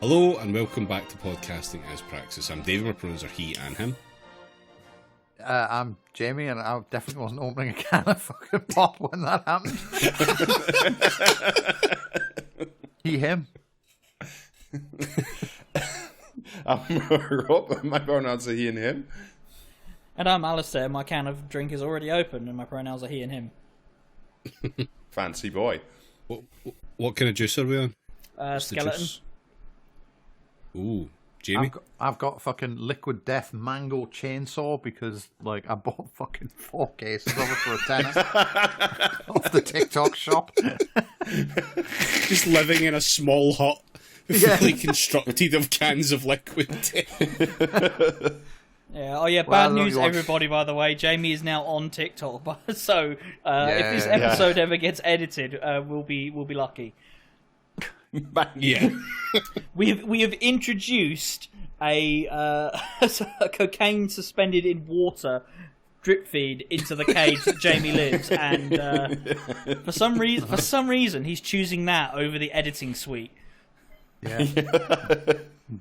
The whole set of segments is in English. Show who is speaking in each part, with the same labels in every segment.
Speaker 1: Hello and welcome back to Podcasting as Praxis. I'm David, my pronouns are he and him.
Speaker 2: I'm Jamie, and I definitely wasn't opening a can of fucking pop when that happened. He, him.
Speaker 3: I'm Rob, my pronouns are he and him.
Speaker 4: And I'm Alistair, my can of drink is already open, and my pronouns are he and him.
Speaker 3: Fancy boy.
Speaker 1: What kind of juice are we on?
Speaker 4: Skeleton.
Speaker 1: Ooh, Jamie?
Speaker 2: I've got fucking Liquid Death Mango Chainsaw because, like, I bought fucking 4 cases of it for a tenner off the TikTok shop.
Speaker 1: Just living in a small hut, fully constructed of cans of liquid death.
Speaker 4: Yeah. Oh, yeah. Bad news, everybody. By the way, Jamie is now on TikTok. So if this episode ever gets edited, we'll be lucky.
Speaker 1: Yeah.
Speaker 4: We have introduced a cocaine suspended in water drip feed into the cage that Jamie lives, and for some reason he's choosing that over the editing suite.
Speaker 2: Yeah.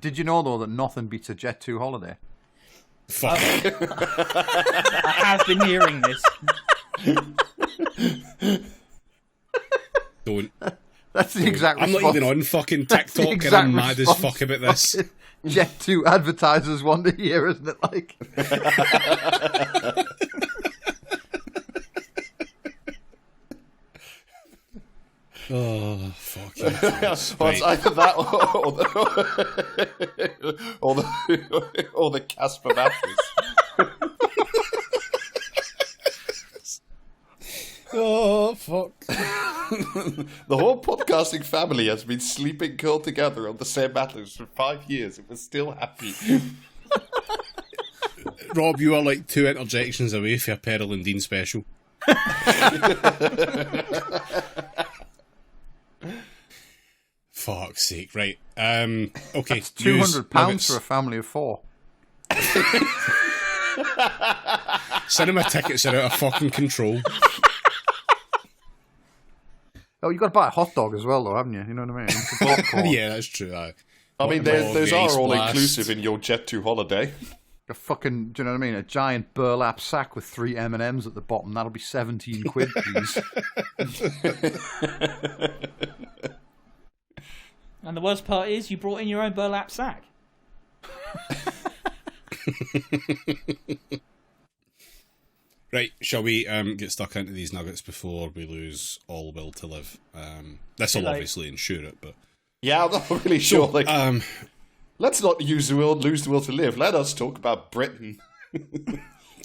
Speaker 2: Did you know though that nothing beats a Jet 2 holiday?
Speaker 1: Fuck.
Speaker 4: I have been hearing this.
Speaker 1: Don't.
Speaker 2: That's the exact
Speaker 1: I'm
Speaker 2: response.
Speaker 1: not even on fucking TikTok and I'm mad as fuck about this.
Speaker 2: Jet 2 advertisers want to hear, isn't it? Like,
Speaker 1: oh, fuck.
Speaker 3: Well, it's either that or the Casper batteries.
Speaker 1: Oh, fuck.
Speaker 3: The whole podcasting family has been sleeping curled together on the same mattress for 5 years and we're still happy.
Speaker 1: Rob, you are like 2 interjections away for a Peril and Dean special. Fuck's sake, right. Okay.
Speaker 2: that's £200 for a family of 4.
Speaker 1: Cinema tickets are out of fucking control.
Speaker 2: Oh, you've got to buy a hot dog as well, though, haven't you? You know what I mean? It's a popcorn.
Speaker 1: Yeah, that's true.
Speaker 3: I mean, those are all inclusive in your Jet 2 holiday.
Speaker 2: A fucking, do you know what I mean? A giant burlap sack with 3 M&Ms at the bottom. That'll be 17 quid, please.
Speaker 4: And the worst part is, you brought in your own burlap sack.
Speaker 1: Right, shall we get stuck into these nuggets before we lose all will to live? This will obviously ensure it, but...
Speaker 3: Yeah, I'm not really sure. Let's not lose the will to live. Let us talk about Britain.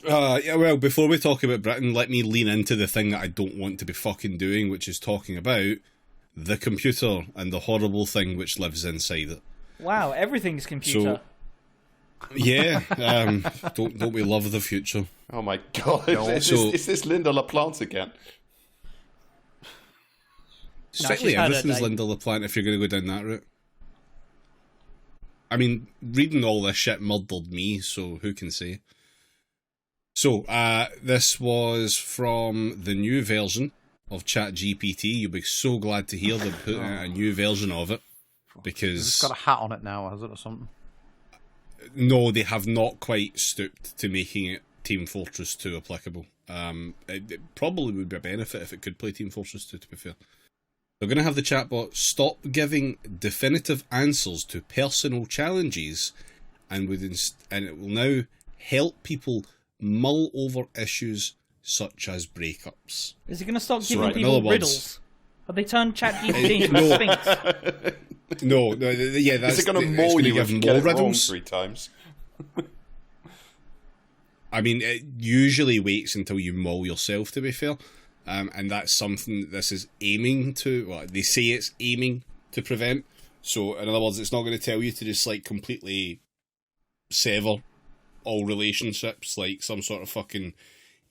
Speaker 1: Yeah, well, before we talk about Britain, let me lean into the thing that I don't want to be fucking doing, which is talking about the computer and the horrible thing which lives inside it.
Speaker 4: Wow, everything's computer.
Speaker 1: So, yeah, don't we love the future?
Speaker 3: Oh my god, is this Linda LaPlante again?
Speaker 1: Certainly everything's Linda LaPlante if you're going to go down that route. I mean, reading all this shit murdered me, so who can say? So, this was from the new version of ChatGPT. You'll be so glad to hear they're putting out a new version of it. Because
Speaker 2: it's got a hat on it now, has it, or something?
Speaker 1: No, they have not quite stooped to making it Team Fortress 2 applicable. It probably would be a benefit if it could play Team Fortress 2, to be fair. They're going to have the chatbot stop giving definitive answers to personal challenges, and it will now help people mull over issues such as breakups.
Speaker 4: Is it going to stop giving people riddles? Have they turned ChatGPT into a sphinx?
Speaker 1: No, yeah, that's...
Speaker 3: Is it going to maul you if you get it wrong 3 times?
Speaker 1: I mean, it usually waits until you maul yourself, to be fair. And that's something that this is aiming to... Well, they say it's aiming to prevent. So, in other words, it's not going to tell you to just, like, completely sever all relationships, like some sort of fucking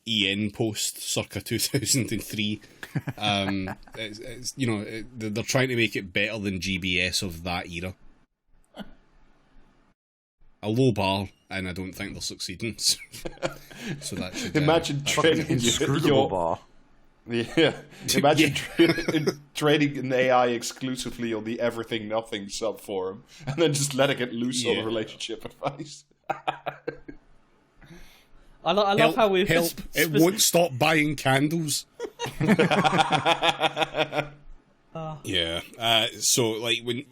Speaker 1: EN post circa 2003. It's you know, they're trying to make it better than GBS of that era. A low bar, and I don't think they're succeeding. So that should
Speaker 3: imagine training
Speaker 2: inscrutable bar.
Speaker 3: Yeah, imagine trading an AI exclusively on the Everything Nothing subforum, and then just letting it loose on relationship advice.
Speaker 4: I love how we've
Speaker 1: help. It won't stop buying candles. Yeah. So like when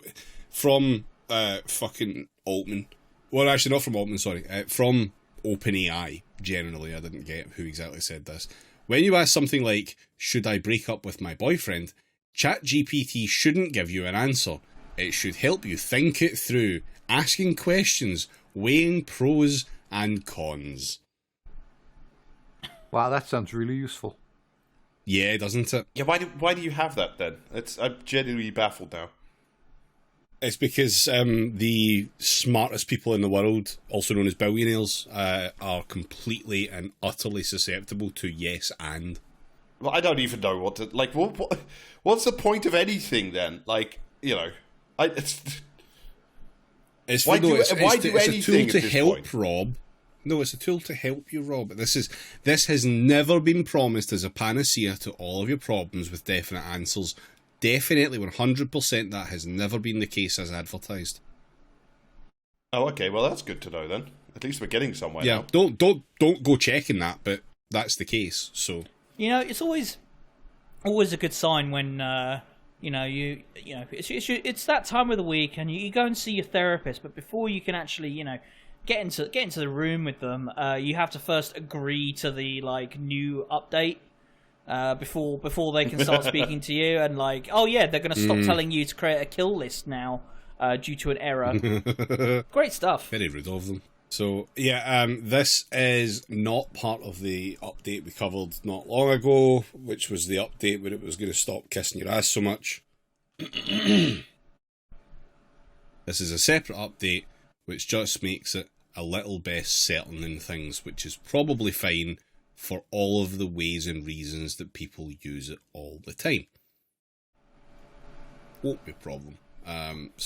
Speaker 1: from fucking Altman. Well, actually, not from Altman. Sorry, from OpenAI. Generally, I didn't get who exactly said this. When you ask something like, should I break up with my boyfriend? ChatGPT shouldn't give you an answer. It should help you think it through, asking questions, weighing pros and cons.
Speaker 2: Wow, that sounds really useful.
Speaker 1: Yeah, doesn't it?
Speaker 3: Yeah, why do you have that then? I'm genuinely baffled now.
Speaker 1: It's because the smartest people in the world, also known as billionaires, are completely and utterly susceptible to yes and.
Speaker 3: Well, I don't even know what to like. What's the point of anything then? Like, you know,
Speaker 1: it's a tool to help Rob. No, it's a tool to help you, Rob. This has never been promised as a panacea to all of your problems with definite answers. Definitely 100% that has never been the case as advertised.
Speaker 3: Oh, okay. Well, that's good to know then. At least we're getting somewhere.
Speaker 1: Yeah,
Speaker 3: now.
Speaker 1: don't go checking that, but that's the case. So
Speaker 4: it's always a good sign when it's that time of the week and you go and see your therapist, but before you can actually get into the room with them, you have to first agree to the new update. Before they can start speaking to you, and oh yeah, they're going to stop telling you to create a kill list now due to an error. Great stuff.
Speaker 1: Very rude of them. So yeah, this is not part of the update we covered not long ago, which was the update where it was going to stop kissing your ass so much. This is a separate update which just makes it a little bit certain in things, which is probably fine for all of the ways and reasons that people use it all the time. Won't be a problem.
Speaker 2: It's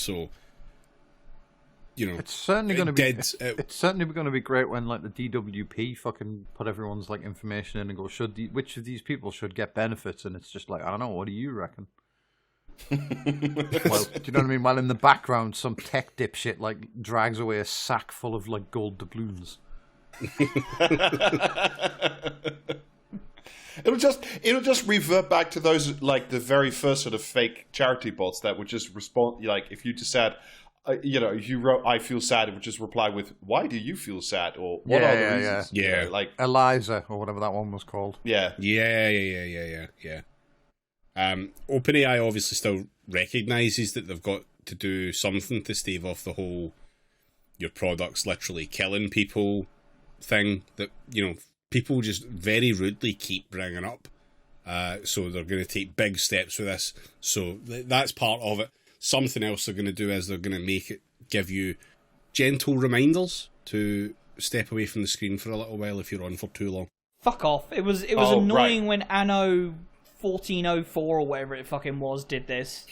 Speaker 2: certainly going to be. It's certainly going to be great when the DWP fucking put everyone's information in and go, which of these people should get benefits? And it's just I don't know. What do you reckon? Well, do you know what I mean? While in the background, some tech dipshit drags away a sack full of gold doubloons.
Speaker 3: It'll just revert back to those the very first sort of fake charity bots that would just respond if you just said if you wrote I feel sad, it would just reply with why do you feel sad or what are the reasons?
Speaker 1: Yeah.
Speaker 2: Eliza or whatever that one was called.
Speaker 3: Yeah.
Speaker 1: OpenAI obviously still recognises that they've got to do something to stave off the whole your product's literally killing people thing that people just very rudely keep bringing up, so they're going to take big steps with this. So that's part of it. Something else they're going to do is they're going to give you gentle reminders to step away from the screen for a little while if you're on for too long.
Speaker 4: Fuck off! It was annoying when Anno 1404 or whatever it fucking was did this.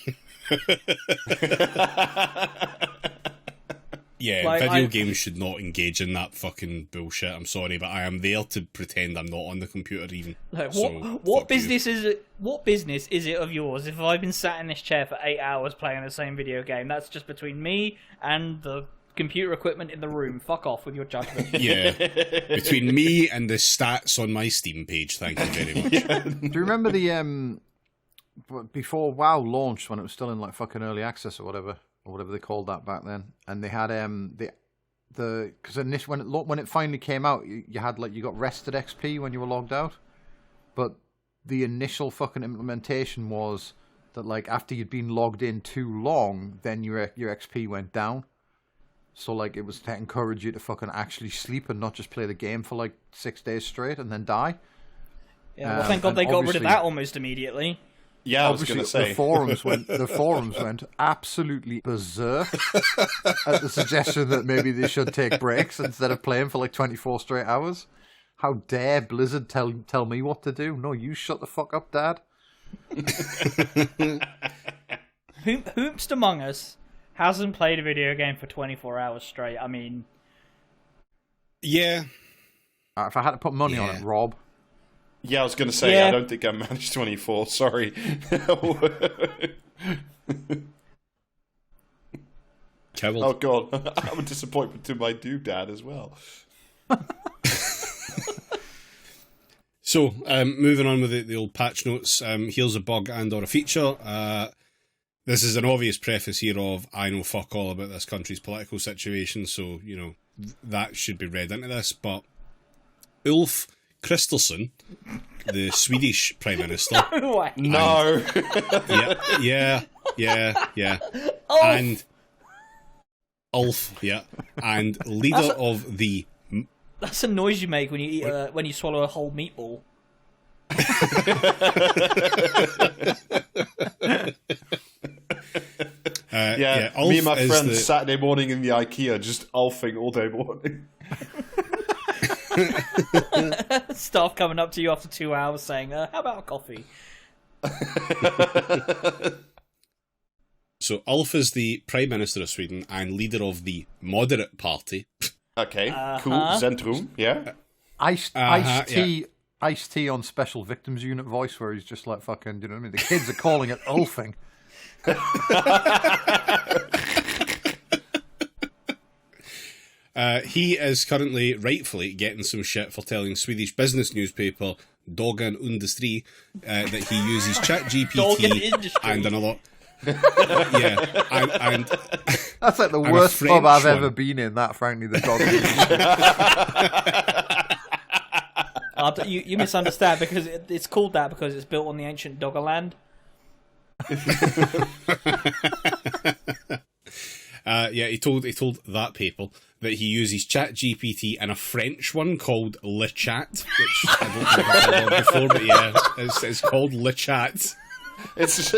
Speaker 1: Yeah, video games should not engage in that fucking bullshit. I'm sorry, but I am there to pretend I'm not on the computer even.
Speaker 4: What business is it? What business is it of yours if I've been sat in this chair for 8 hours playing the same video game? That's just between me and the computer equipment in the room. Fuck off with your judgment.
Speaker 1: Yeah, between me and the stats on my Steam page. Thank you very much.
Speaker 2: Do you remember the before WoW launched when it was still in fucking early access or whatever they called that back then, and they had because when it finally came out, you had you got rested XP when you were logged out, but the initial fucking implementation was that after you'd been logged in too long, then your XP went down. So it was to encourage you to fucking actually sleep and not just play the game for 6 days straight and then die.
Speaker 4: Yeah, well, thank God they got rid of that almost immediately.
Speaker 3: Yeah, I was going to say
Speaker 2: the forums went absolutely berserk at the suggestion that maybe they should take breaks instead of playing for 24 straight hours. How dare Blizzard tell me what to do? No, you shut the fuck up, Dad.
Speaker 4: Whomst among us hasn't played a video game for 24 hours straight? I mean,
Speaker 1: yeah.
Speaker 2: If I had to put money on it, Rob.
Speaker 3: Yeah, I was going to say, I don't think I managed 24. Sorry. Oh, God. I'm a disappointment to my doodad as well.
Speaker 1: So, moving on with the old patch notes, here's a bug and or a feature. This is an obvious preface here of, I know fuck all about this country's political situation, so, that should be read into this, but Ulf Kristersson, the Swedish Prime Minister...
Speaker 4: No way.
Speaker 3: No.
Speaker 1: Yeah.
Speaker 4: Ulf.
Speaker 1: And... Ulf, and leader of the...
Speaker 4: That's a noise you make when you eat when you swallow a whole meatball.
Speaker 3: Me and my friends Saturday morning in the IKEA just Ulfing all day morning.
Speaker 4: Staff coming up to you after 2 hours saying, how about a coffee?
Speaker 1: So Ulf is the Prime Minister of Sweden and leader of the Moderate Party.
Speaker 3: Okay, cool. Zentrum, yeah.
Speaker 2: Ice-T on Special Victims Unit voice, where he's just like fucking, you know what I mean? The kids are calling it Ulfing.
Speaker 1: He is currently, rightfully, getting some shit for telling Swedish business newspaper Dagen Industri that he uses ChatGPT and another... and
Speaker 2: that's like the worst pub I've ever been in. That, frankly, the
Speaker 4: dog. You misunderstand, because it's called that because it's built on the ancient Doggerland.
Speaker 1: He told that people that he uses ChatGPT and a French one called Le Chat, which I don't think I've heard of before, but it's called Le Chat.
Speaker 3: It's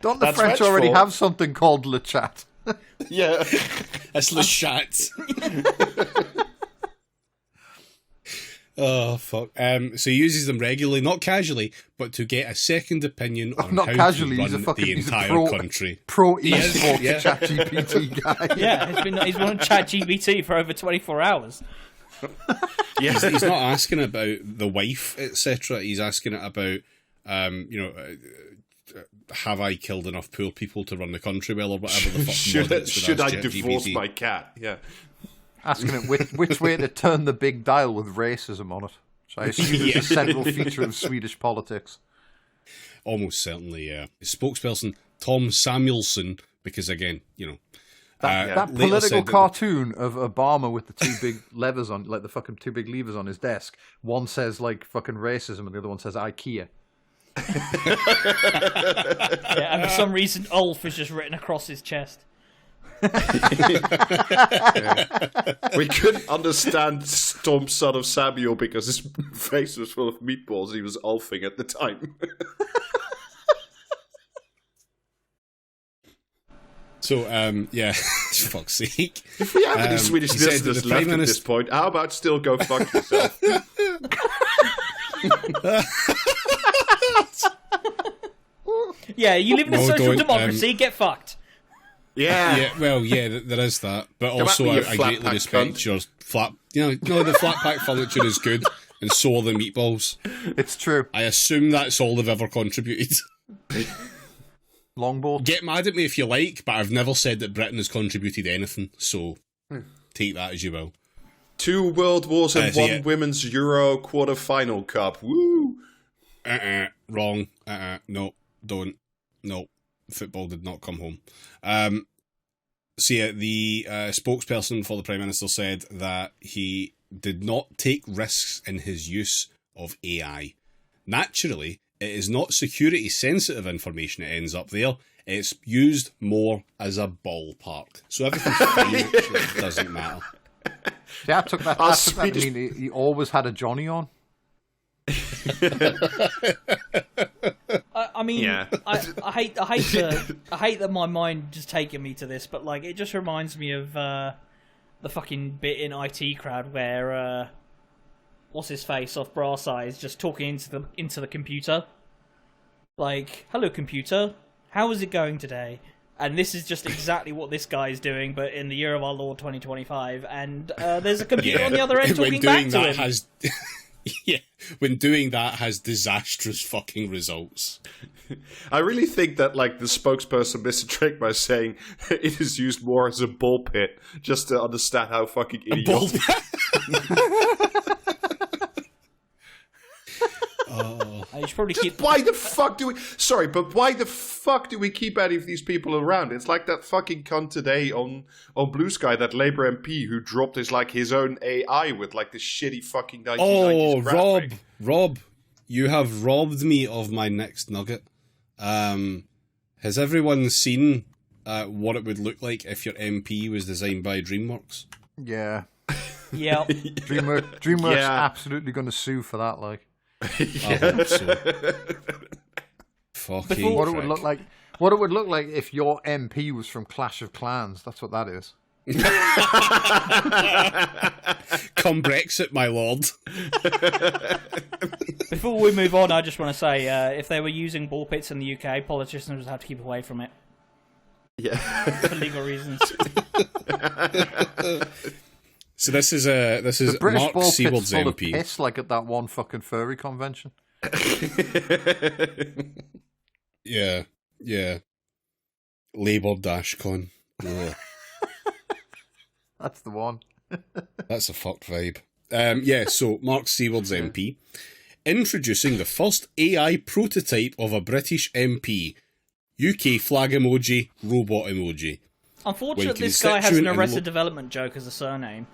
Speaker 2: don't the French already have something called Le Chat?
Speaker 3: Yeah,
Speaker 1: it's Le Chat. Oh fuck! So he uses them regularly, not casually, but to get a second opinion on
Speaker 2: not
Speaker 1: how
Speaker 2: casually,
Speaker 1: to run the entire country.
Speaker 2: Pro esports ChatGPT guy.
Speaker 4: Yeah, he's been on ChatGPT for over 24 hours.
Speaker 1: He's not asking about the wife, etc. He's asking it about, have I killed enough poor people to run the country well, or whatever the fuck.
Speaker 3: Should I divorce my cat? Yeah.
Speaker 2: Asking it which way to turn the big dial with racism on it. So I assume it's a central feature of Swedish politics.
Speaker 1: Almost certainly, yeah. Spokesperson Tom Samuelsson, because again,
Speaker 2: that political cartoon of Obama with the two big levers on, like the fucking two big levers on his desk. One says like fucking racism, and the other one says IKEA.
Speaker 4: And for some reason, Ulf is just written across his chest.
Speaker 3: We couldn't understand Storm Son of Samuel because his face was full of meatballs and he was ulfing at the time.
Speaker 1: So, fuck's sake.
Speaker 3: If we have any Swedish listeners left at this point, how about still go fuck yourself?
Speaker 4: Yeah, you live in a social democracy, get fucked.
Speaker 3: Yeah.
Speaker 1: There is that. But also, I greatly respect your flat... the flat pack furniture is good, and so are the meatballs.
Speaker 2: It's true.
Speaker 1: I assume that's all they've ever contributed.
Speaker 2: Longboard.
Speaker 1: Get mad at me if you like, but I've never said that Britain has contributed anything, so take that as you will.
Speaker 3: 2 World Wars and 1 Women's Euro quarter-final cup. Woo!
Speaker 1: Wrong. No, don't. No. Football did not come home. The spokesperson for the Prime Minister said that he did not take risks in his use of AI. Naturally, it is not security-sensitive information that ends up there. It's used more as a ballpark. So everything's fine, actually. It doesn't matter.
Speaker 2: Yeah, I took that to mean he always had a Johnny on.
Speaker 4: I hate that my mind just taking me to this, but like it just reminds me of the fucking bit in IT Crowd where what's his face off Brass Eyes just talking into the computer, like, "Hello computer, how is it going today?" And this is just exactly what this guy is doing, but in the year of our Lord 2025, and there's a computer on the other end talking back to him.
Speaker 1: Yeah, when doing that has disastrous fucking results.
Speaker 3: I really think that like the spokesperson missed a trick by saying it is used more as a bull pit, just to understand how fucking idiotic.
Speaker 4: You should probably keep.
Speaker 3: Why the fuck do we? Sorry, but why the fuck do we keep any of these people around? It's like that fucking cunt today on Blue Sky, that Labour MP who dropped his own AI with like this shitty fucking 1990s.
Speaker 1: Oh,
Speaker 3: graphic.
Speaker 1: Rob, you have robbed me of my next nugget. Has everyone seen what it would look like if your MP was designed by DreamWorks?
Speaker 2: Yeah.
Speaker 4: Yeah.
Speaker 2: DreamWorks
Speaker 3: Yeah.
Speaker 2: absolutely going to sue for that, like.
Speaker 1: I hope so. Fucking
Speaker 2: What it would look like. What it would look like if your MP was from Clash of Clans. That's what that is.
Speaker 1: Come Brexit, my lord.
Speaker 4: Before we move on, I just want to say, if they were using ball pits in the UK, politicians would have to keep away from it
Speaker 3: Yeah.
Speaker 4: for legal reasons.
Speaker 1: So this is
Speaker 2: The British
Speaker 1: Mark
Speaker 2: ball pit's
Speaker 1: Seward's
Speaker 2: full of
Speaker 1: MP.
Speaker 2: piss, like at that one fucking furry convention.
Speaker 1: Yeah. Labour Dashcon. Ugh.
Speaker 2: That's the one.
Speaker 1: That's a fucked vibe. So Mark Seward's MP introducing the first AI prototype of a British MP. UK flag emoji, robot emoji.
Speaker 4: Unfortunately,
Speaker 1: When
Speaker 4: this guy has an
Speaker 1: constituent and
Speaker 4: Arrested Development joke as a surname.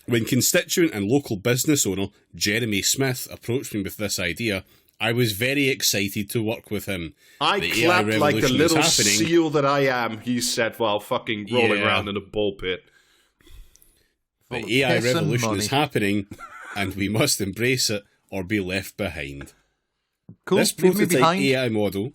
Speaker 1: When constituent and local business owner Jeremy Smith approached me with this idea, I was very excited to work with him.
Speaker 3: I
Speaker 1: The AI
Speaker 3: clapped like the
Speaker 1: revolution is
Speaker 3: little
Speaker 1: happening.
Speaker 3: seal that I am, he said, while fucking rolling
Speaker 1: Yeah.
Speaker 3: around in a bull pit.
Speaker 1: The
Speaker 2: of
Speaker 1: AI
Speaker 2: piss and
Speaker 1: revolution
Speaker 2: money.
Speaker 1: is happening, and we must embrace it or be left behind.
Speaker 2: Cool.
Speaker 1: This
Speaker 2: Leave me
Speaker 1: prototype
Speaker 2: behind.
Speaker 1: AI model...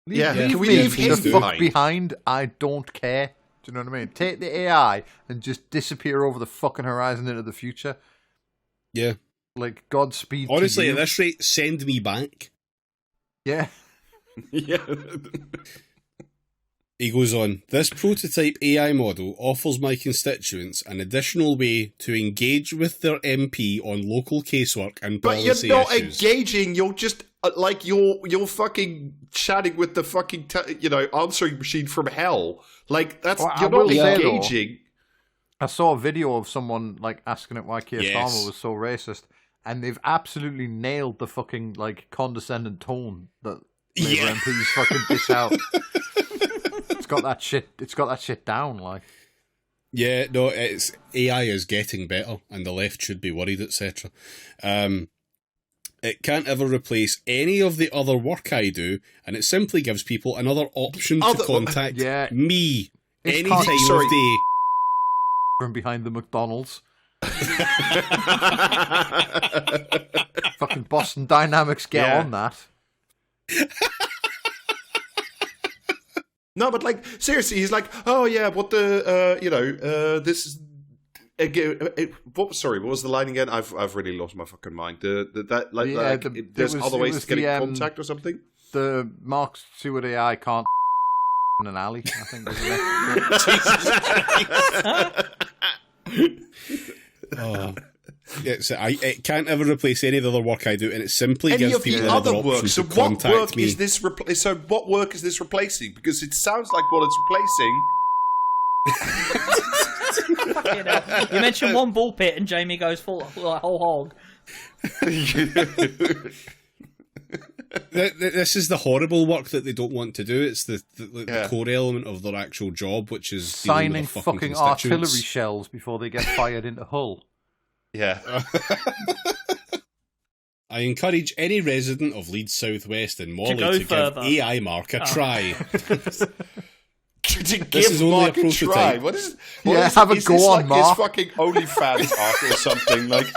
Speaker 3: Yeah,
Speaker 2: Leave
Speaker 3: can we
Speaker 2: me
Speaker 3: leave him
Speaker 2: the fuck
Speaker 3: behind?
Speaker 2: behind? I don't care. Do you know what I mean? Take the AI and just disappear over the fucking horizon into the future.
Speaker 1: Yeah.
Speaker 2: Like, Godspeed
Speaker 1: Honestly,
Speaker 2: to
Speaker 1: at
Speaker 2: you.
Speaker 1: this rate, send me back.
Speaker 2: Yeah.
Speaker 3: Yeah.
Speaker 1: He goes on, this prototype AI model offers my constituents an additional way to engage with their MP on local casework and
Speaker 3: But
Speaker 1: policy
Speaker 3: you're not
Speaker 1: issues.
Speaker 3: engaging. You're just like you're fucking chatting with the fucking answering machine from hell. Like that's
Speaker 2: Well, I
Speaker 3: you're not
Speaker 2: will say, though,
Speaker 3: engaging.
Speaker 2: I saw a video of someone like asking it why Keir
Speaker 1: Yes.
Speaker 2: Starmer was so racist, and they've absolutely nailed the fucking like condescending tone that Labour
Speaker 1: Yeah.
Speaker 2: MPs fucking dish out. It's got that shit down, like.
Speaker 1: Yeah, no, it's AI is getting better, and the left should be worried, etc. It can't ever replace any of the other work I do, and it simply gives people another option to contact
Speaker 2: yeah.
Speaker 1: me
Speaker 2: It's
Speaker 1: any
Speaker 2: con-
Speaker 1: time
Speaker 3: sorry.
Speaker 1: of day.
Speaker 2: From behind the McDonald's. Fucking Boston Dynamics, get
Speaker 3: Yeah.
Speaker 2: on that.
Speaker 3: No, but like seriously, he's like, oh yeah, what the this is. Sorry, what was the line again? I've really lost my fucking mind. There's other ways to get in contact or something.
Speaker 2: The Mark Stewart AI can't in an alley, I think.
Speaker 1: Oh. It can't ever replace any of the other work I do, and it simply
Speaker 3: Any
Speaker 1: gives
Speaker 3: of the
Speaker 1: people another
Speaker 3: other work.
Speaker 1: option
Speaker 3: So
Speaker 1: to
Speaker 3: what
Speaker 1: contact
Speaker 3: work
Speaker 1: me.
Speaker 3: is this? So what work is this replacing? Because it sounds like what it's replacing.
Speaker 4: Fucking hell. You mentioned one ball pit and Jamie goes full like whole hog.
Speaker 1: This is the horrible work that they don't want to do. It's the
Speaker 3: Yeah.
Speaker 1: core element of their actual job, which is dealing
Speaker 2: Signing
Speaker 1: with their
Speaker 2: fucking
Speaker 1: constituents.
Speaker 2: artillery shells before they get fired into Hull.
Speaker 3: Yeah.
Speaker 1: I encourage any resident of Leeds Southwest and Morley
Speaker 4: go
Speaker 1: to give
Speaker 4: further.
Speaker 1: AI Mark a try.
Speaker 3: To
Speaker 1: This
Speaker 3: give
Speaker 1: is only
Speaker 3: Mark
Speaker 1: a
Speaker 3: a try.
Speaker 1: prototype.
Speaker 3: What is?
Speaker 2: Yeah, have a
Speaker 3: is
Speaker 2: go
Speaker 3: this
Speaker 2: on,
Speaker 3: like
Speaker 2: Mark.
Speaker 3: his fucking OnlyFans arc or something? Like,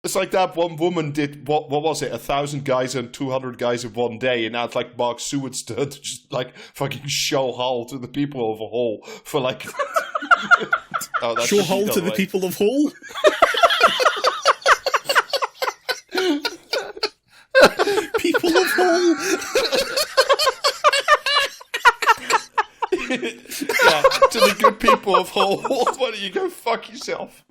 Speaker 3: it's like that one woman did. What was it? 1,000 guys and 200 guys in one day, and now it's like Mark Stewart's turn to just like fucking show Hull to the people of Hull for like. Oh, that's
Speaker 1: Show
Speaker 3: just
Speaker 1: Hull to the
Speaker 3: way.
Speaker 1: people of Hull. People of Hull.
Speaker 3: good people of Hull, why don't you go fuck yourself?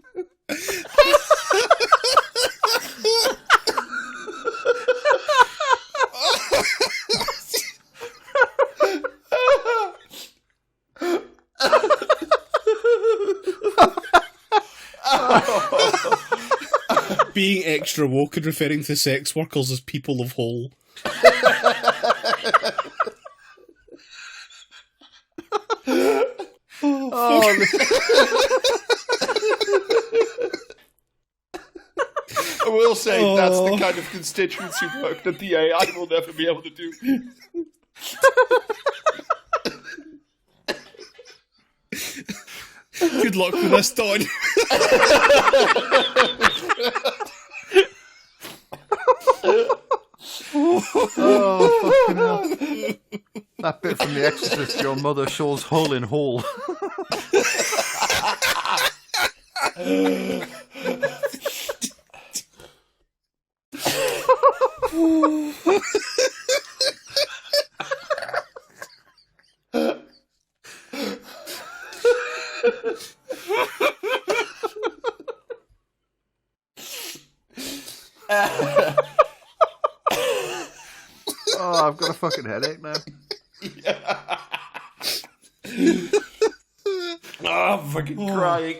Speaker 1: Being extra woke and referring to sex workers as people of Hull.
Speaker 3: I will say that's the kind of constituency work that the AI will never be able to do.
Speaker 1: Good luck with this, Don.
Speaker 2: Oh, fucking hell. That bit from The Exorcist, your mother shows Hull in Hull. Oh, I've got a fucking headache now.
Speaker 3: Oh, I'm fucking crying.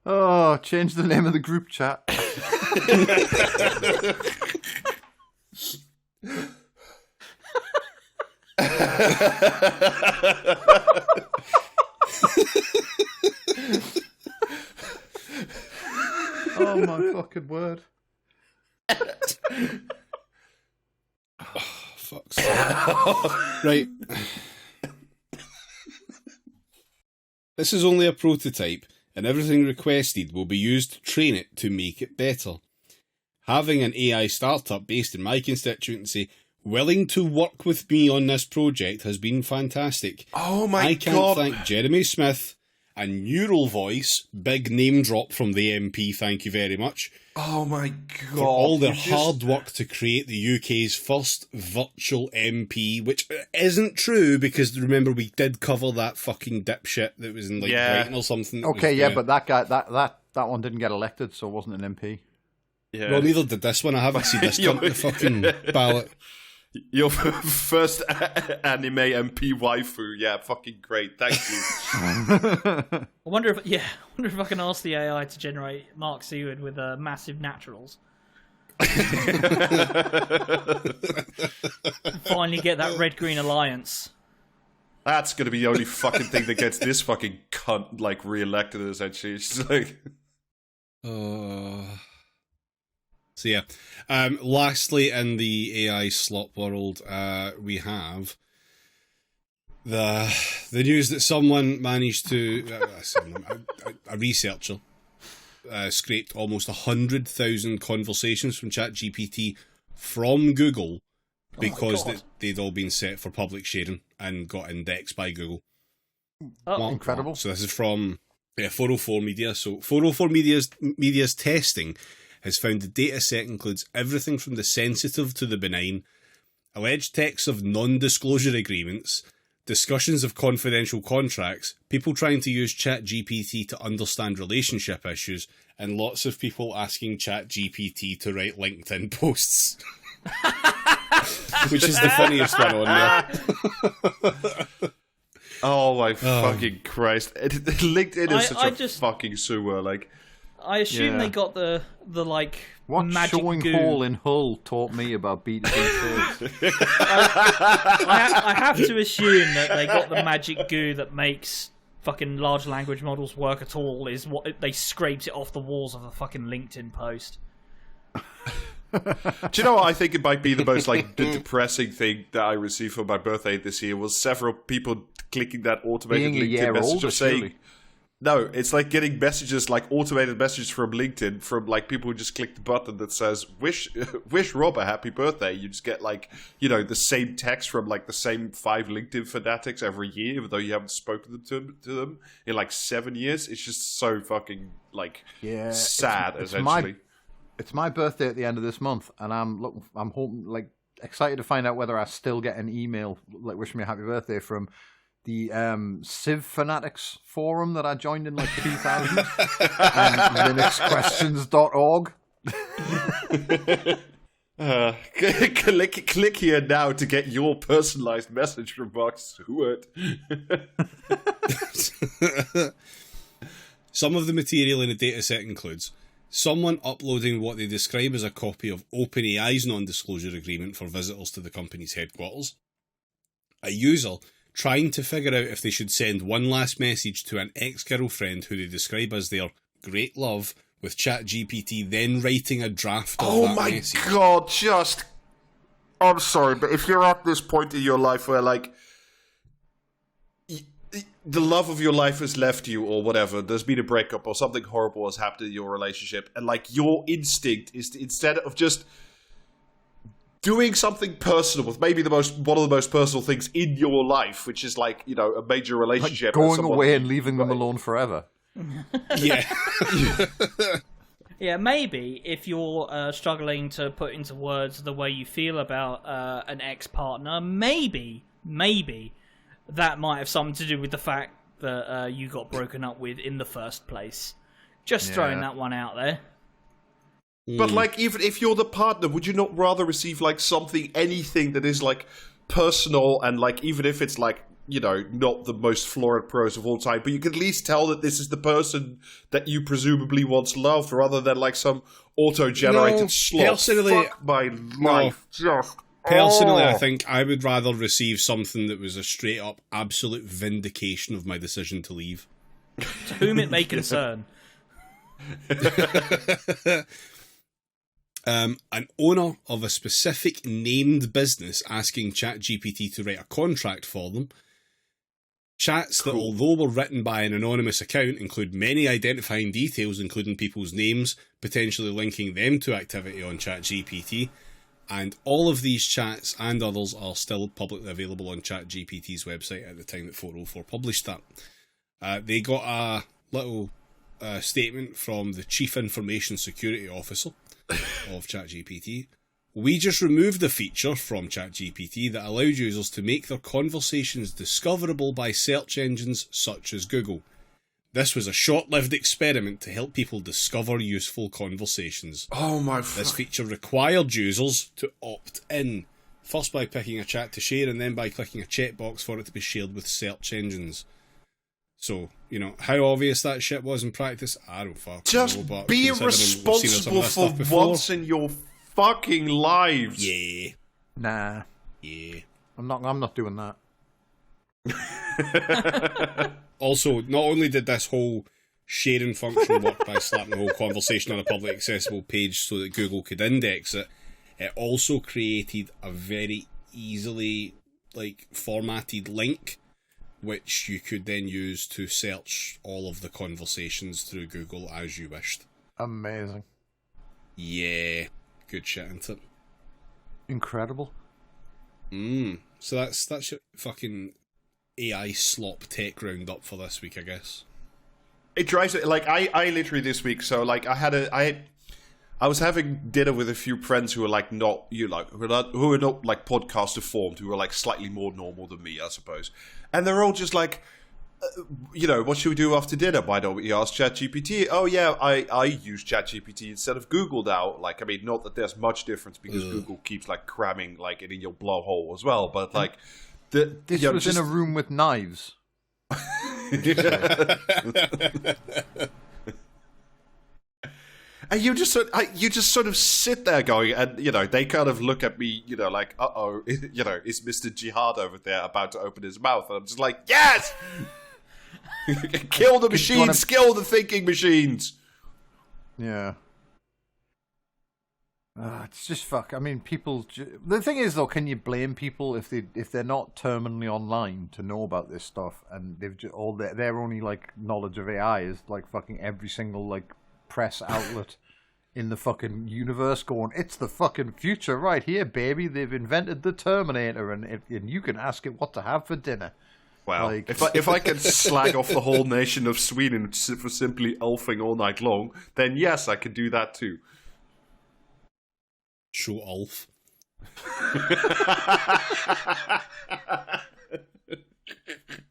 Speaker 2: Oh, change the name of the group chat. Oh my fucking word.
Speaker 1: Fuck's sake. Right. This is only a prototype, and everything requested will be used to train it to make it better. Having an AI startup based in my constituency willing to work with me on this project has been fantastic.
Speaker 3: Oh my
Speaker 1: I can't thank Jeremy Smith and Neural Voice, big name drop from the MP, thank you very much,
Speaker 3: Oh my god.
Speaker 1: for all their hard work to create the UK's first virtual MP, which isn't true because remember we did cover that fucking dipshit that was in like Brighton or something.
Speaker 2: Okay, yeah, but that guy, that one didn't get elected, so it wasn't an MP.
Speaker 3: Yeah.
Speaker 1: Well, neither did this one. I haven't seen this come to the fucking ballot.
Speaker 3: Your first anime MP waifu. Yeah, fucking great. Thank you.
Speaker 4: I wonder if I can ask the AI to generate Mark Seward with massive naturals. Finally get that red-green alliance.
Speaker 3: That's going to be the only fucking thing that gets this fucking cunt, like, re-elected, essentially. It's just like...
Speaker 1: So yeah, lastly in the AI slop world, we have the news that someone managed to a researcher scraped almost 100,000 conversations from ChatGPT from Google because they'd all been set for public sharing and got indexed by Google.
Speaker 4: Oh,
Speaker 2: incredible!
Speaker 1: So this is from 404 Media. So 404 Media's testing has found the data set includes everything from the sensitive to the benign, alleged texts of non-disclosure agreements, discussions of confidential contracts, people trying to use ChatGPT to understand relationship issues, and lots of people asking ChatGPT to write LinkedIn posts. Which is the funniest one on there.
Speaker 3: Oh my fucking Christ. LinkedIn is such a
Speaker 4: just
Speaker 3: fucking sewer, like...
Speaker 4: I assume they got the like
Speaker 2: What
Speaker 4: magic
Speaker 2: showing
Speaker 4: goo.
Speaker 2: Hall in Hull taught me about B2B sales.
Speaker 4: I have to assume that they got the magic goo that makes fucking large language models work at all. Is what they scraped it off the walls of a fucking LinkedIn post.
Speaker 3: Do you know what I think it might be the most like depressing thing that I received for my birthday this year was several people clicking that automated
Speaker 2: Being a
Speaker 3: LinkedIn
Speaker 2: year
Speaker 3: message
Speaker 2: older,
Speaker 3: of saying
Speaker 2: surely.
Speaker 3: no, it's like getting messages like automated messages from LinkedIn from like people who just click the button that says wish Rob a happy birthday. You just get like, you know, the same text from like the same 5 LinkedIn fanatics every year, even though you haven't spoken to them in like 7 years. It's just so fucking like sad, essentially.
Speaker 2: It's my birthday at the end of this month, and I'm hoping, like, excited to find out whether I still get an email like wishing me a happy birthday from the Civ Fanatics forum that I joined in like 2000 and linuxquestions.org.
Speaker 3: Click here now to get your personalized message from Mark Stewart.
Speaker 1: Some of the material in a dataset includes someone uploading what they describe as a copy of OpenAI's non-disclosure agreement for visitors to the company's headquarters, a user trying to figure out if they should send one last message to an ex-girlfriend who they describe as their great love, with ChatGPT then writing a draft of that message.
Speaker 3: Oh my god, I'm sorry, but if you're at this point in your life where, like, the love of your life has left you or whatever, there's been a breakup or something horrible has happened in your relationship, and, like, your instinct is to, instead of just doing something personal with maybe one of the most personal things in your life, which is, like, you know, a major relationship.
Speaker 2: Like going away and leaving them alone forever.
Speaker 1: Yeah.
Speaker 4: Yeah, maybe if you're struggling to put into words the way you feel about an ex-partner, maybe that might have something to do with the fact that you got broken up with in the first place. Just throwing that one out there.
Speaker 3: But, like, even if you're the partner, would you not rather receive, like, anything that is, like, personal and, like, even if it's, like, you know, not the most florid prose of all time, but you can at least tell that this is the person that you presumably once loved, rather than, like, some auto-generated slot.
Speaker 1: Personally,
Speaker 3: fuck my life.
Speaker 1: Personally, I think I would rather receive something that was a straight-up absolute vindication of my decision to leave.
Speaker 4: To whom it may concern.
Speaker 1: An owner of a specific named business asking ChatGPT to write a contract for them. Chats that, although were written by an anonymous account, include many identifying details, including people's names, potentially linking them to activity on ChatGPT. And all of these chats and others are still publicly available on ChatGPT's website at the time that 404 published that. They got a little statement from the Chief Information Security Officer of ChatGPT. We just removed the feature from ChatGPT that allowed users to make their conversations discoverable by search engines such as Google. This was a short-lived experiment to help people discover useful conversations.
Speaker 3: Oh my...
Speaker 1: This feature required users to opt in, first by picking a chat to share and then by clicking a checkbox for it to be shared with search engines. So, you know, how obvious that shit was in practice, I don't fucking know.
Speaker 3: Just
Speaker 1: But
Speaker 3: be responsible for once in your fucking lives.
Speaker 1: Yeah.
Speaker 2: Nah.
Speaker 1: Yeah.
Speaker 2: I'm not doing that.
Speaker 1: Also, not only did this whole sharing function work by slapping the whole conversation on a public accessible page so that Google could index it, it also created a very easily, like, formatted link which you could then use to search all of the conversations through Google as you wished.
Speaker 2: Amazing.
Speaker 1: Yeah. Good shit, isn't it?
Speaker 2: Incredible.
Speaker 1: So that's your fucking AI slop tech roundup for this week, I guess.
Speaker 3: It drives it, like, I literally this week, so, like, I was having dinner with a few friends who are, like, who are not like podcaster formed, who are, like, slightly more normal than me, I suppose. And they're all just like, you know, what should we do after dinner? Why don't we ask ChatGPT? Oh yeah, I use ChatGPT instead of Google now. Like, I mean, not that there's much difference because Google keeps, like, cramming, like, it in your blowhole as well. But, like,
Speaker 2: this was in a room with knives.
Speaker 3: And you just sort of sit there going, and, you know, they kind of look at me, you know, like, uh-oh, you know, is Mr. Jihad over there about to open his mouth? And I'm just like, yes! Kill the machines, kill the thinking machines!
Speaker 2: Yeah. It's just fuck. I mean, people... The thing is, though, can you blame people if they're not terminally online to know about this stuff, and they've just, all their only, like, knowledge of AI is, like, fucking every single, like, press outlet in the fucking universe going, it's the fucking future right here, baby. They've invented the Terminator, and you can ask it what to have for dinner.
Speaker 3: Well,
Speaker 2: like...
Speaker 3: if I can slag off the whole nation of Sweden for simply elfing all night long, then yes, I can do that too.
Speaker 1: retro Ulf.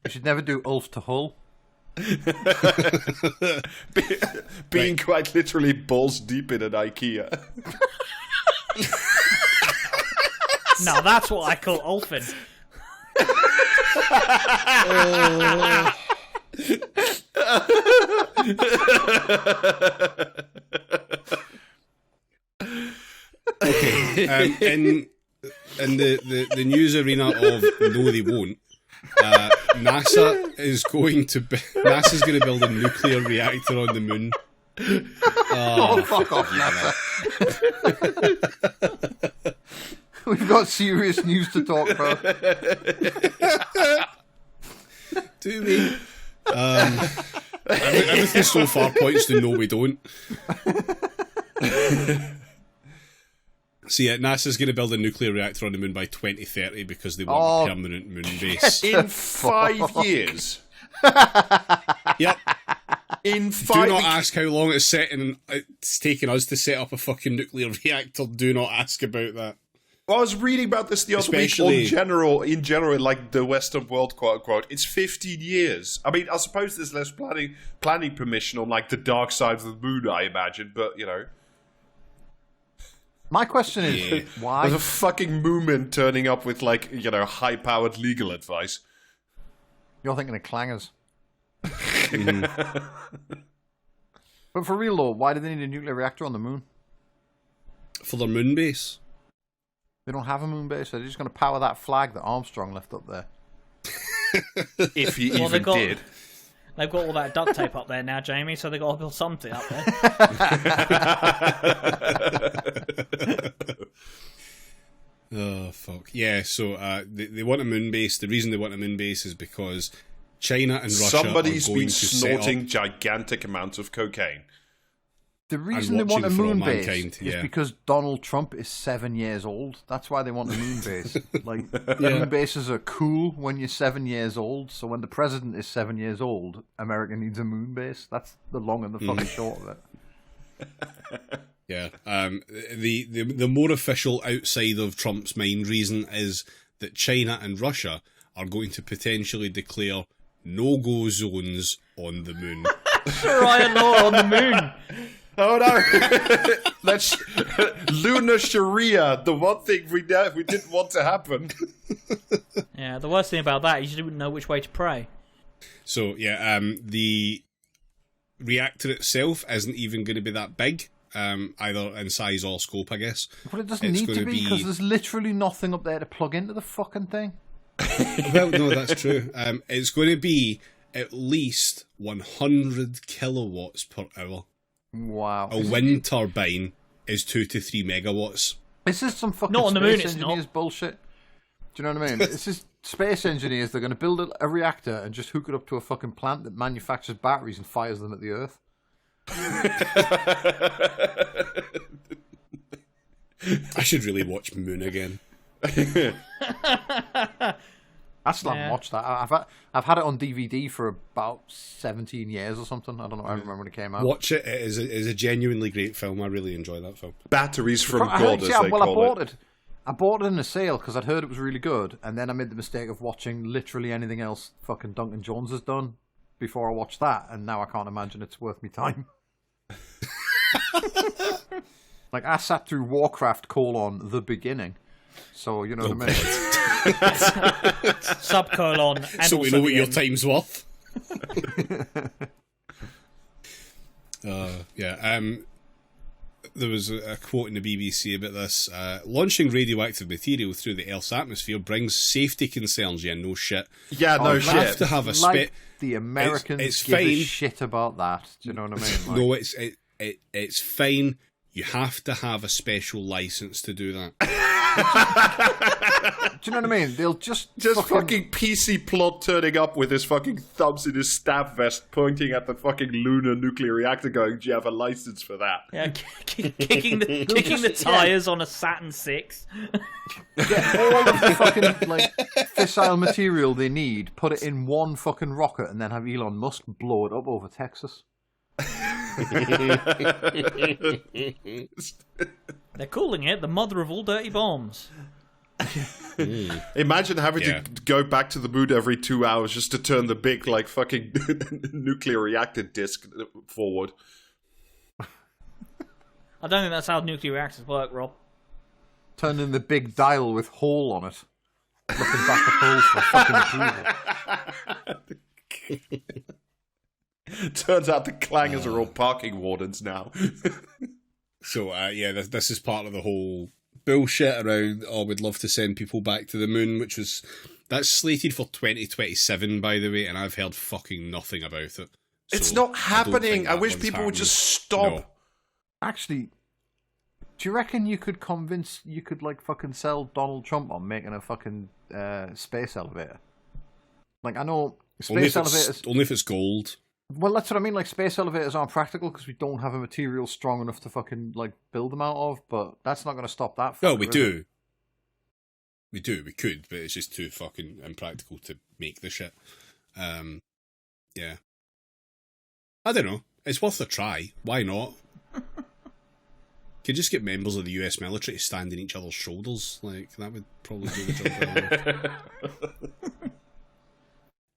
Speaker 2: You should never do Ulf to Hull.
Speaker 3: Being quite literally balls deep in an IKEA.
Speaker 4: Now that's what I call Ulfin.
Speaker 1: Okay, in the news arena of no, they won't. NASA's going to build a nuclear reactor on the moon.
Speaker 2: Oh, fuck off, NASA. We've got serious news to talk about.
Speaker 1: Do we? Everything so far points to no, we don't. So yeah, NASA's going to build a nuclear reactor on the moon by 2030 because they want a permanent moon base.
Speaker 3: In 5 years.
Speaker 1: Yep.
Speaker 3: In
Speaker 1: Do
Speaker 3: 5
Speaker 1: not ask how long it's taken us to set up a fucking nuclear reactor. Do not ask about that.
Speaker 3: Well, I was reading about this the other week in general, like the Western world, quote unquote. It's 15 years. I mean, I suppose there's less planning permission on like the dark side of the moon, I imagine, but you know.
Speaker 2: My question is, why?
Speaker 3: There's a fucking moomin turning up with like, you know, high-powered legal advice.
Speaker 2: You're thinking of clangers. But for real though, why do they need a nuclear reactor on the moon?
Speaker 1: For their moon base.
Speaker 2: They don't have a moon base, so they're just going to power that flag that Armstrong left up there.
Speaker 3: If he even did.
Speaker 4: They've got all that duct tape up there now, Jamie, so they've got to build something up there.
Speaker 1: Oh, fuck. Yeah, so they want a moon base. The reason they want a moon base is because China and Russia
Speaker 3: Somebody's
Speaker 1: are going
Speaker 3: been
Speaker 1: to
Speaker 3: snorting gigantic amounts of cocaine.
Speaker 2: The reason they want a moon base
Speaker 1: mankind,
Speaker 2: is because Donald Trump is 7 years old. That's why they want a moon base. Like, moon bases are cool when you're 7 years old, so when the president is 7 years old, America needs a moon base. That's the long and the fucking short of it.
Speaker 1: Yeah. The more official outside of Trump's mind reason is that China and Russia are going to potentially declare no-go zones on the moon.
Speaker 4: Sharia law on the moon.
Speaker 3: Oh no! That's lunar Sharia. The one thing we didn't want to happen.
Speaker 4: Yeah, the worst thing about that is you wouldn't know which way to pray.
Speaker 1: So yeah, the reactor itself isn't even going to be that big, either in size or scope, I guess.
Speaker 2: But it doesn't need to be because there's literally nothing up there to plug into the fucking thing.
Speaker 1: Well, no, that's true. It's going to be at least 100 kilowatts per hour.
Speaker 2: Wow.
Speaker 1: A wind turbine is 2 to 3 megawatts.
Speaker 2: This is some fucking
Speaker 4: not on the moon,
Speaker 2: space engineers bullshit. Do you know what I mean? This is space engineers. They're going to build a reactor and just hook it up to a fucking plant that manufactures batteries and fires them at the Earth.
Speaker 1: I should really watch Moon again.
Speaker 2: I still haven't watched that. I've had it on DVD for about 17 years or something. I don't know. I remember when it came out.
Speaker 1: Watch it. It is a genuinely great film. I really enjoy that film.
Speaker 3: Batteries from God, as they call it.
Speaker 2: I bought it in a sale because I'd heard it was really good, and then I made the mistake of watching literally anything else fucking Duncan Jones has done before I watched that, and now I can't imagine it's worth me time. Like, I sat through Warcraft : The Beginning, so you know what I mean.
Speaker 4: Subcolon. And
Speaker 1: so we know what your time's worth. Yeah. There was a quote in the BBC about this. Launching radioactive material through the Earth's atmosphere brings safety concerns. Yeah, no shit.
Speaker 3: Yeah, no shit.
Speaker 1: You have to have a
Speaker 2: the Americans
Speaker 1: it's
Speaker 2: give
Speaker 1: fine.
Speaker 2: a shit about that. Do you know what I mean? Like,
Speaker 1: No, it's fine. You have to have a special license to do that.
Speaker 2: Do you know what I mean? They'll just
Speaker 3: fucking PC Plot turning up with his fucking thumbs in his staff vest, pointing at the fucking lunar nuclear reactor, going, "Do you have a license for that?"
Speaker 4: Yeah, kicking the tires on a Saturn 6.
Speaker 2: Get all of the fucking like fissile material they need, put it in one fucking rocket, and then have Elon Musk blow it up over Texas.
Speaker 4: They're calling it the mother of all dirty bombs.
Speaker 3: Imagine having to go back to the moon every 2 hours just to turn the big, like, fucking nuclear reactor disk forward.
Speaker 4: I don't think that's how nuclear reactors work, Rob.
Speaker 2: Turning the big dial with hole on it. Looking back at holes for fucking approval.
Speaker 3: Turns out the clangers are all parking wardens now.
Speaker 1: So, this is part of the whole bullshit around, we'd love to send people back to the moon, that's slated for 2027, by the way, and I've heard fucking nothing about it. So
Speaker 3: it's not happening. I wish people would just stop.
Speaker 1: No.
Speaker 2: Actually, do you reckon you could fucking sell Donald Trump on making a fucking space elevator? Like, I know space elevators...
Speaker 1: Only if it's gold.
Speaker 2: Well, that's what I mean. Like, space elevators aren't practical because we don't have a material strong enough to fucking, like, build them out of, but that's not going to stop that.
Speaker 1: No, we do. We could, but it's just too fucking impractical to make the shit. Yeah. I don't know. It's worth a try. Why not? Could just get members of the US military to stand on each other's shoulders. Like, that would probably do the job well.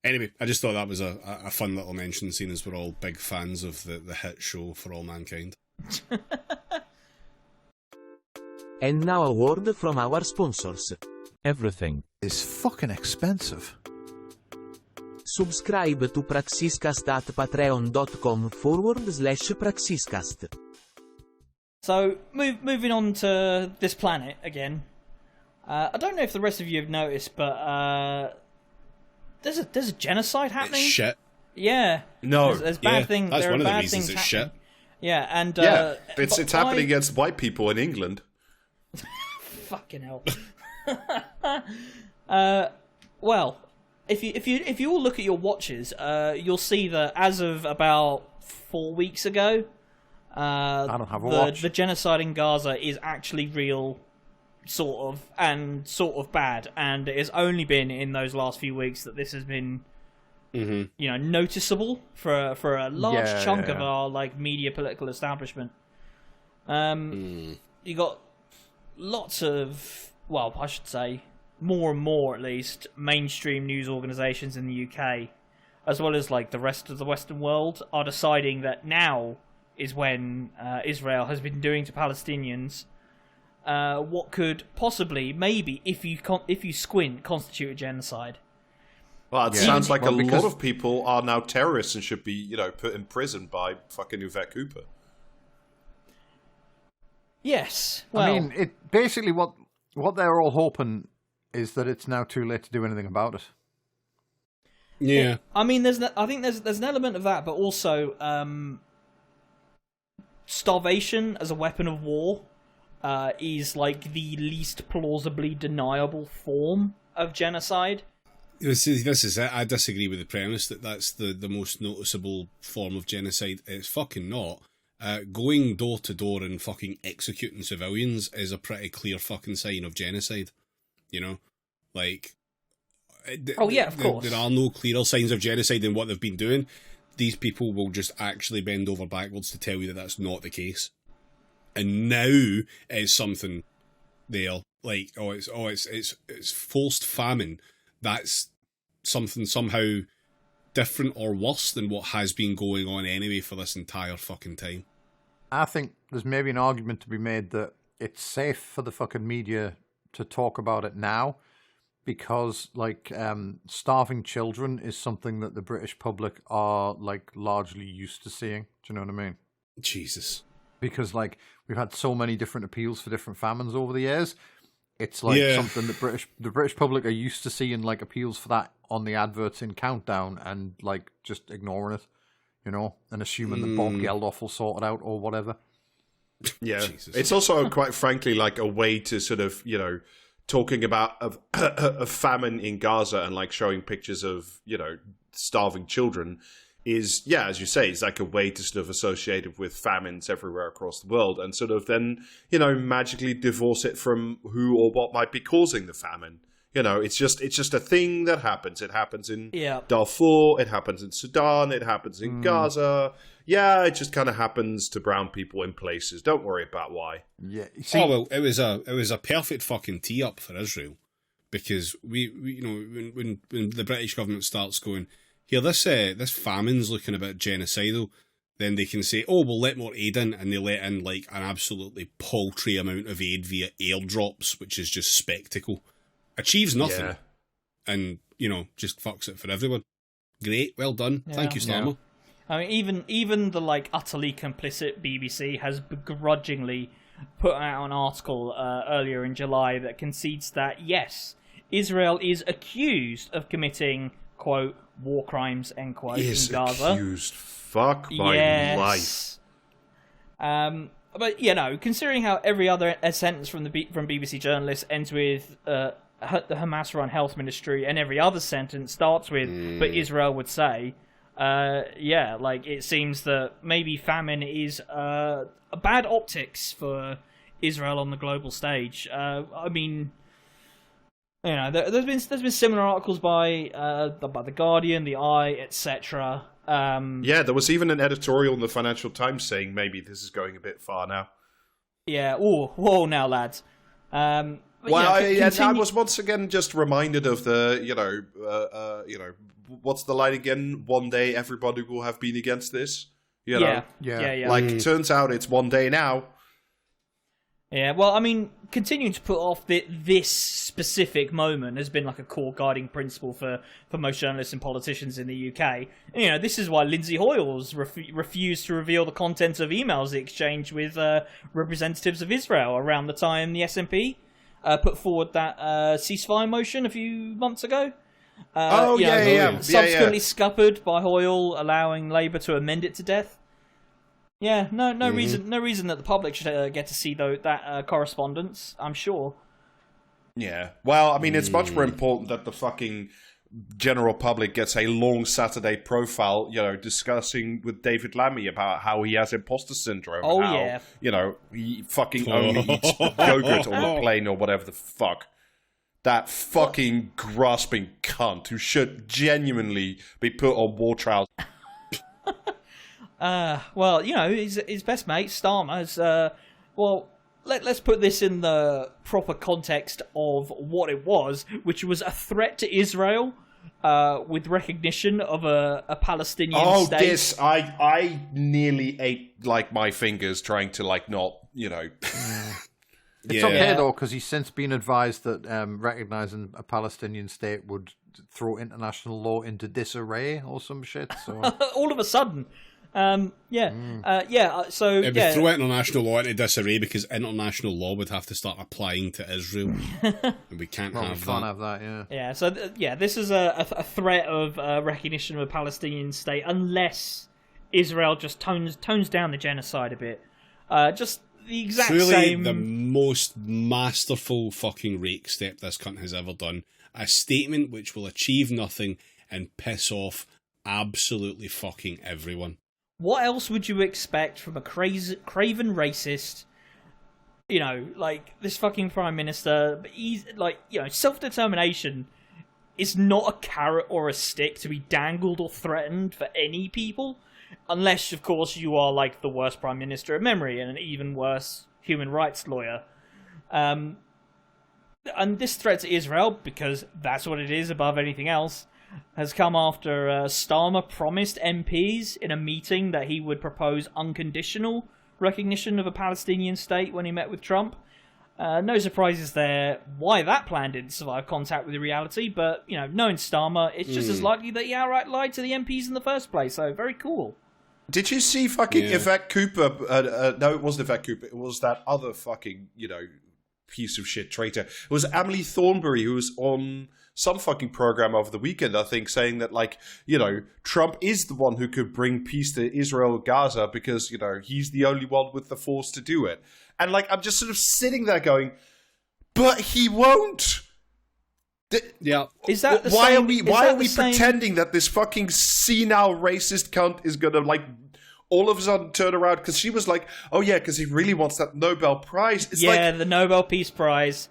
Speaker 1: Anyway, I just thought that was a fun little mention, seeing as we're all big fans of the hit show For All Mankind.
Speaker 5: And now a word from our sponsors.
Speaker 6: Everything
Speaker 2: is fucking expensive.
Speaker 5: Subscribe to Praxiscast at patreon.com/Praxiscast.
Speaker 4: So, moving on to this planet again. I don't know if the rest of you have noticed, but there's a genocide happening.
Speaker 1: It's shit.
Speaker 4: Yeah.
Speaker 3: No.
Speaker 4: There's bad things.
Speaker 1: That's
Speaker 4: there
Speaker 1: one
Speaker 4: are
Speaker 1: of the
Speaker 4: bad
Speaker 1: reasons
Speaker 4: things
Speaker 1: it's
Speaker 4: happening.
Speaker 1: shit.
Speaker 4: Yeah, and
Speaker 3: it's happening against white people in England.
Speaker 4: Fucking hell. Well, if you all look at your watches, you'll see that as of about 4 weeks ago,
Speaker 2: I don't have a watch.
Speaker 4: The genocide in Gaza is actually real, sort of bad, and it has only been in those last few weeks that this has been, noticeable for a large chunk of our like media political establishment. You got lots of, well, I should say more and more at least, mainstream news organisations in the UK, as well as like the rest of the Western world, are deciding that now is when Israel has been doing to Palestinians what could possibly, maybe, if you squint, constitute a genocide.
Speaker 3: Well, it sounds like a lot of people are now terrorists and should be, put in prison by fucking Yvette Cooper.
Speaker 4: Yes. Well,
Speaker 2: I mean, it basically what they're all hoping is that it's now too late to do anything about it.
Speaker 1: Yeah.
Speaker 4: I mean, I think there's an element of that, but also starvation as a weapon of war is like the least plausibly deniable form of genocide.
Speaker 1: This is it. I disagree with the premise that that's the most noticeable form of genocide. It's fucking not. Going door to door and fucking executing civilians is a pretty clear fucking sign of genocide. Like...
Speaker 4: Oh yeah, of course.
Speaker 1: There are no clearer signs of genocide than what they've been doing. These people will just actually bend over backwards to tell you that that's not the case. And now it's something there like it's forced famine. That's something somehow different or worse than what has been going on anyway for this entire fucking time.
Speaker 2: I think there's maybe an argument to be made that it's safe for the fucking media to talk about it now, because like starving children is something that the British public are like largely used to seeing. Do you know what I mean?
Speaker 1: Jesus.
Speaker 2: Because like we've had so many different appeals for different famines over the years. It's like something that the British public are used to seeing, like appeals for that on the adverts in Countdown, and like just ignoring it, and assuming that Bob Geldof will sort it out or whatever.
Speaker 3: Yeah,
Speaker 1: Jesus.
Speaker 3: It's also quite frankly like a way to sort of talking about a famine in Gaza and like showing pictures of starving children is, as you say, it's like a way to sort of associate it with famines everywhere across the world, and sort of then magically divorce it from who or what might be causing the famine. It's just a thing that happens. It happens in Darfur, it happens in Sudan, it happens in Gaza. yeah, it just kind of happens to brown people in places. Don't worry about why.
Speaker 2: Yeah.
Speaker 1: Oh well, it was a perfect fucking tee up for Israel, because we when the British government starts going, here, this famine's looking a bit genocidal, then they can say, oh, we'll let more aid in, and they let in like an absolutely paltry amount of aid via airdrops, which is just spectacle. Achieves nothing, and just fucks it for everyone. Great, well done.
Speaker 4: Yeah.
Speaker 1: Thank you, Starmer.
Speaker 4: I mean, even the utterly complicit BBC has begrudgingly put out an article earlier in July that concedes that yes, Israel is accused of committing quote war crimes end quote in Gaza.
Speaker 3: Accused. Fuck my life.
Speaker 4: But considering how every other sentence from BBC journalists ends with the Hamas-run health ministry, and every other sentence starts with "but Israel would say," it seems that maybe famine is a bad optics for Israel on the global stage. I mean, there's been similar articles by the Guardian, the Eye, etc.
Speaker 3: There was even an editorial in the Financial Times saying maybe this is going a bit far now.
Speaker 4: Yeah. Whoa, now, lads.
Speaker 3: I was once again just reminded of the, what's the line again? One day everybody will have been against this.
Speaker 4: Yeah.
Speaker 3: Like, it turns out it's one day now.
Speaker 4: Yeah, well, I mean, continuing to put off this specific moment has been like a core guiding principle for most journalists and politicians in the UK. And, this is why Lindsay Hoyles refused to reveal the content of emails he exchanged with representatives of Israel around the time the SNP put forward that ceasefire motion a few months ago. Subsequently scuppered by Hoyle, allowing Labour to amend it to death. Yeah, no reason that the public should get to see that correspondence, I'm sure.
Speaker 3: Yeah, well, I mean, it's much more important that the fucking general public gets a long Saturday profile, discussing with David Lammy about how he has imposter syndrome.
Speaker 4: Oh,
Speaker 3: how, he fucking only eats yogurt on the plane or whatever the fuck. That fucking grasping cunt who should genuinely be put on war trials.
Speaker 4: His best mate, Starmer, let's put this in the proper context of what it was, which was a threat to Israel with recognition of a Palestinian state.
Speaker 3: This, I nearly ate, my fingers trying to, not,
Speaker 2: It's okay, though, because he's since been advised that recognising a Palestinian state would throw international law into disarray or some shit. So
Speaker 4: all of a sudden... So
Speaker 1: it'd be throw international law into disarray because international law would have to start applying to Israel, and we can't have that.
Speaker 2: Yeah.
Speaker 4: So this is a threat of recognition of a Palestinian state unless Israel just tones down the genocide a bit. Just the exact same.
Speaker 1: The most masterful fucking rake step this cunt has ever done. A statement which will achieve nothing and piss off absolutely fucking everyone.
Speaker 4: What else would you expect from a craven racist, this fucking prime minister? But he's self-determination is not a carrot or a stick to be dangled or threatened for any people, unless, of course, you are the worst prime minister of memory and an even worse human rights lawyer. And this threat to Israel, because that's what it is above anything else, has come after Starmer promised MPs in a meeting that he would propose unconditional recognition of a Palestinian state when he met with Trump. No surprises there why that plan didn't survive contact with the reality, but, knowing Starmer, it's just as likely that he outright lied to the MPs in the first place, so very cool.
Speaker 3: Did you see fucking Yvette Cooper? No, it wasn't Yvette Cooper, it was that other fucking, piece of shit traitor. It was Emily Thornberry, who was on some fucking program over the weekend, I think, saying that, Trump is the one who could bring peace to Israel and Gaza because, he's the only one with the force to do it. And, I'm just sort of sitting there going, but he won't.
Speaker 1: Yeah.
Speaker 4: Is that the
Speaker 3: why
Speaker 4: same,
Speaker 3: are we pretending that this fucking senile racist cunt is going to, all of a sudden turn around? Because she was like, oh, yeah, because he really wants that Nobel Prize. It's
Speaker 4: the Nobel Peace Prize.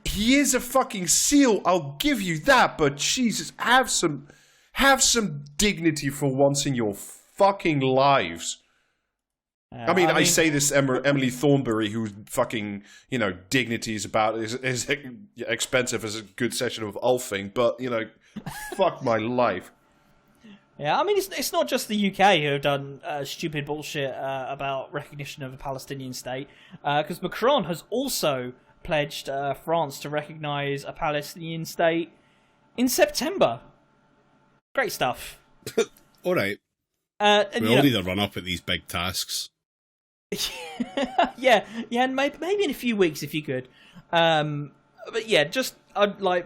Speaker 3: He is a fucking seal, I'll give you that, but Jesus, have some dignity for once in your fucking lives. I mean, I say this, Emily Thornberry, whose fucking, dignity is about is expensive as a good session of Ulfing, but, fuck my life.
Speaker 4: Yeah, I mean, it's not just the UK who have done stupid bullshit about recognition of a Palestinian state, because Macron has also pledged France to recognise a Palestinian state in September. Great stuff.
Speaker 1: All right. We all need a run-up at these big tasks.
Speaker 4: yeah, and maybe in a few weeks if you could. But yeah, I'd want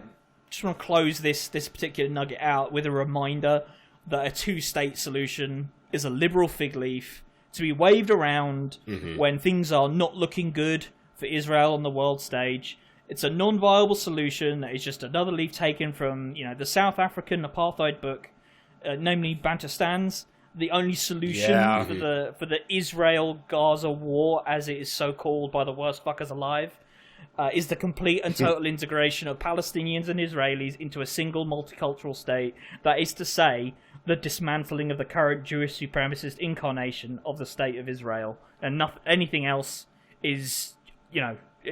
Speaker 4: to close this particular nugget out with a reminder that a two-state solution is a liberal fig leaf to be waved around when things are not looking good for Israel on the world stage. It's a non-viable solution that is just another leaf taken from the South African apartheid book, namely Bantustan's. The only solution for the Israel-Gaza war, as it is so called by the worst fuckers alive, is the complete and total integration of Palestinians and Israelis into a single multicultural state. That is to say, the dismantling of the current Jewish supremacist incarnation of the state of Israel. And anything else is,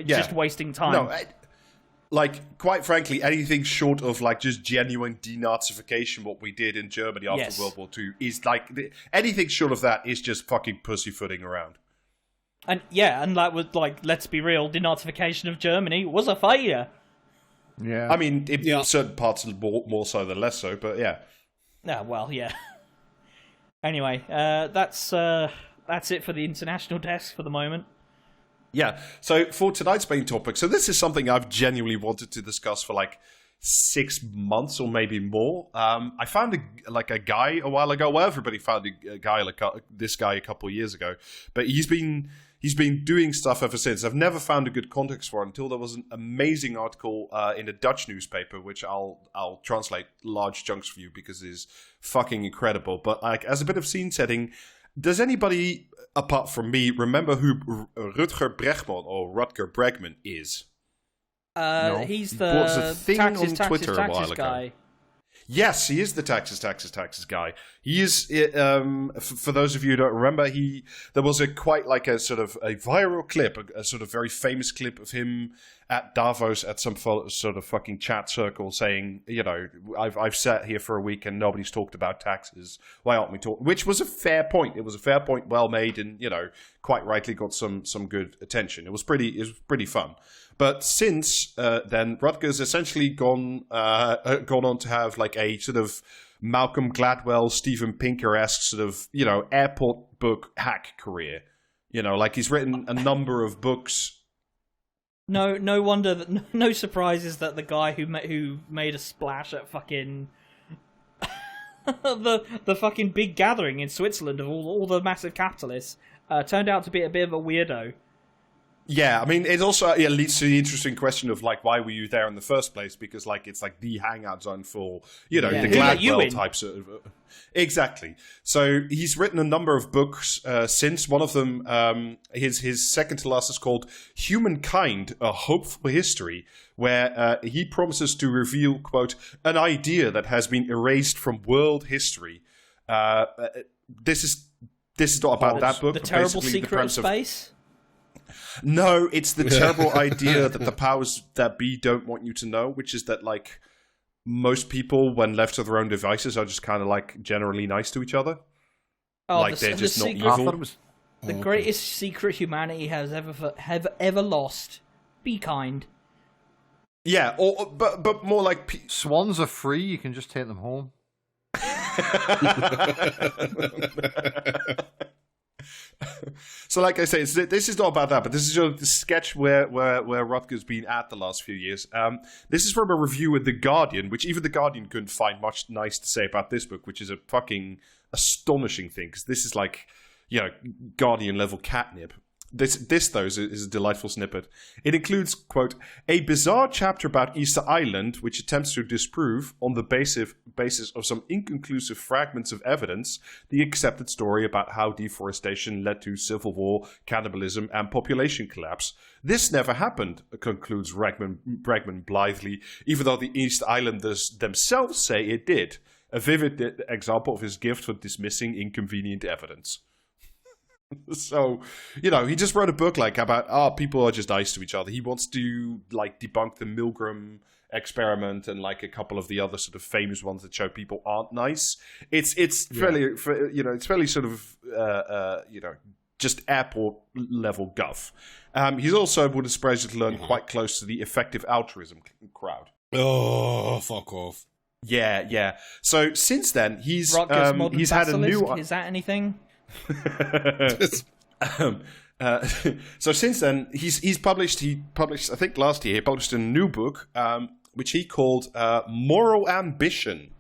Speaker 4: just wasting time.
Speaker 3: No, quite frankly, anything short of just genuine denazification, what we did in Germany after World War II, is anything short of that is just fucking pussyfooting around.
Speaker 4: And that was let's be real, denazification of Germany was a failure.
Speaker 3: Yeah, I mean, in certain parts more so than less so, but yeah.
Speaker 4: Yeah, well, yeah. Anyway, that's it for the international desk for the moment.
Speaker 3: Yeah, so for tonight's main topic, so this is something I've genuinely wanted to discuss for 6 months or maybe more. I found a guy a while ago. Well, everybody found a guy this guy a couple of years ago, but he's been doing stuff ever since. I've never found a good context for it until there was an amazing article in a Dutch newspaper, which I'll translate large chunks for you because it is fucking incredible. But as a bit of scene setting, does anybody, apart from me, remember who Rutger Bregman is?
Speaker 4: No. He's the
Speaker 3: was a thing
Speaker 4: taxes,
Speaker 3: on Twitter a while ago.
Speaker 4: Guy.
Speaker 3: Yes, he is the taxes guy. He is, for those of you who don't remember, there was a sort of a viral clip, a sort of very famous clip of him at Davos at some sort of fucking chat circle saying, I've sat here for a week and nobody's talked about taxes. Why aren't we talking? Which was a fair point. It was a fair point, well made, and quite rightly got some good attention. It was pretty fun. But since then, Rutger's essentially gone on to have a sort of Malcolm Gladwell, Steven Pinker-esque sort of airport book hack career. He's written a number of books.
Speaker 4: No wonder that no surprises that the guy who made a splash at fucking the fucking big gathering in Switzerland of all the massive capitalists turned out to be a bit of a weirdo.
Speaker 3: Yeah, I mean, it also leads to the interesting question of why were you there in the first place? Because it's the hangout zone for the Gladwell types of exactly. So he's written a number of books since. One of them, his second to last, is called "Humankind: A Hopeful History," where he promises to reveal, quote, an idea that has been erased from world history. This is not about that book.
Speaker 4: The terrible secret of space.
Speaker 3: No, it's the terrible idea that the powers that be don't want you to know, which is that most people, when left to their own devices, are just kind of generally nice to each other.
Speaker 4: Oh,
Speaker 3: they're just not
Speaker 4: secret,
Speaker 3: evil.
Speaker 2: I thought it was
Speaker 4: the greatest secret humanity has ever lost. Be kind.
Speaker 3: Yeah, but more
Speaker 2: swans are free. You can just take them home.
Speaker 3: So, like I say, this is not about that, but this is the sketch where Rutger's been at the last few years. This is from a review in The Guardian, which even The Guardian couldn't find much nice to say about this book, which is a fucking astonishing thing, because this is Guardian-level catnip. This though, is a delightful snippet. It includes, quote, a bizarre chapter about Easter Island, which attempts to disprove, on the basis of some inconclusive fragments of evidence, the accepted story about how deforestation led to civil war, cannibalism, and population collapse. This never happened, concludes Bregman blithely, even though the Easter Islanders themselves say it did. a vivid example of his gift for dismissing inconvenient evidence. So, he just wrote a book about people are just nice to each other. He wants to debunk the Milgram experiment and a couple of the other sort of famous ones that show people aren't nice. It's fairly it's fairly sort of just airport level guff. He's also, would have surprised you to learn, quite close to the effective altruism crowd.
Speaker 1: Oh, fuck off.
Speaker 3: Yeah. So since then, he's
Speaker 4: he's
Speaker 3: had a new.
Speaker 4: Is that anything?
Speaker 3: So since then, he published, I think last year, he published a new book, which he called Moral Ambition.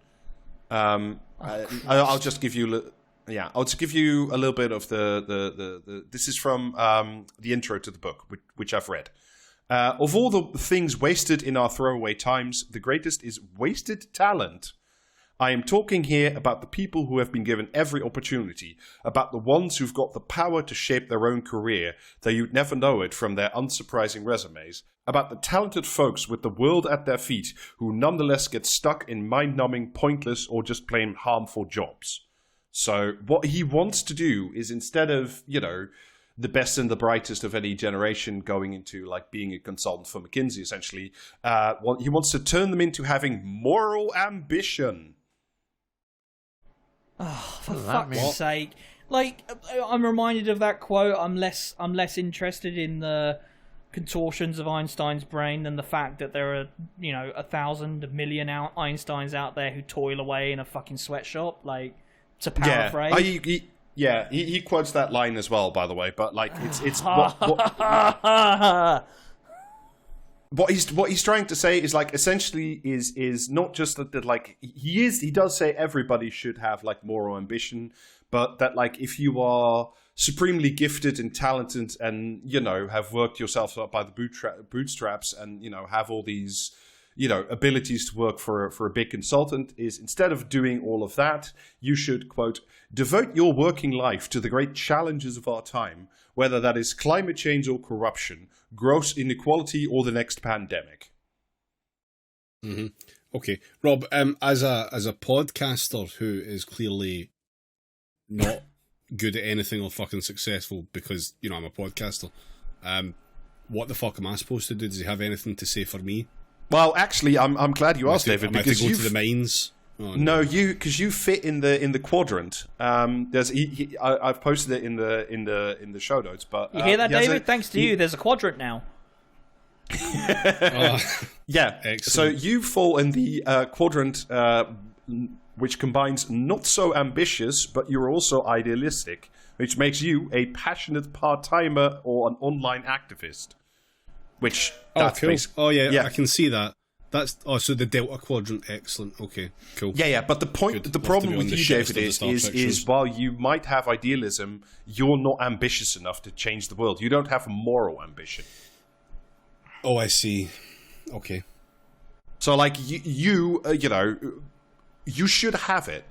Speaker 3: I'll just give you, I'll just give you a little bit of the this is from the intro to the book, which I've read. Of all the things wasted in our throwaway times, the greatest is wasted talent. I am talking here about the people who have been given every opportunity, about the ones who've got the power to shape their own career, though you'd never know it from their unsurprising resumes, about the talented folks with the world at their feet who nonetheless get stuck in mind-numbing, pointless, or just plain harmful jobs. So what he wants to do is, instead of, the best and the brightest of any generation going into being a consultant for McKinsey, essentially, he wants to turn them into having moral ambition.
Speaker 4: Oh, for fuck's sake! I'm reminded of that quote. I'm less interested in the contortions of Einstein's brain than the fact that there are 1,000 million Einsteins out there who toil away in a fucking sweatshop. To paraphrase.
Speaker 3: He quotes that line as well, by the way. But it's what he's trying to say is essentially is not just that he does say everybody should have moral ambition, but that if you are supremely gifted and talented and have worked yourself up by the bootstraps and have all these abilities to work for a big consultant, is instead of doing all of that, you should, quote, devote your working life to the great challenges of our time, whether that is climate change or corruption, gross inequality or the next pandemic.
Speaker 1: Mm-hmm. Okay, Rob, as a podcaster who is clearly not good at anything or fucking successful because I'm a podcaster, what the fuck am I supposed to do? Does he have anything to say for me?
Speaker 3: Well, actually, I'm glad you asked, David, because
Speaker 1: you go to the mines. Oh,
Speaker 3: no, because you fit in the quadrant. I've posted it in the show notes. But
Speaker 4: you hear that, David? Thanks to you, there's a quadrant now.
Speaker 3: Yeah.
Speaker 1: Excellent.
Speaker 3: So you fall in the quadrant which combines not so ambitious, but you're also idealistic, which makes you a passionate part-timer or an online activist. Which that's
Speaker 1: cool. Oh yeah, I can see that. That's so the Delta Quadrant. Excellent. Okay, cool.
Speaker 3: Yeah. But the problem with you, David, is while you might have idealism, you're not ambitious enough to change the world. You don't have moral ambition.
Speaker 1: Oh, I see. Okay.
Speaker 3: So you should have it.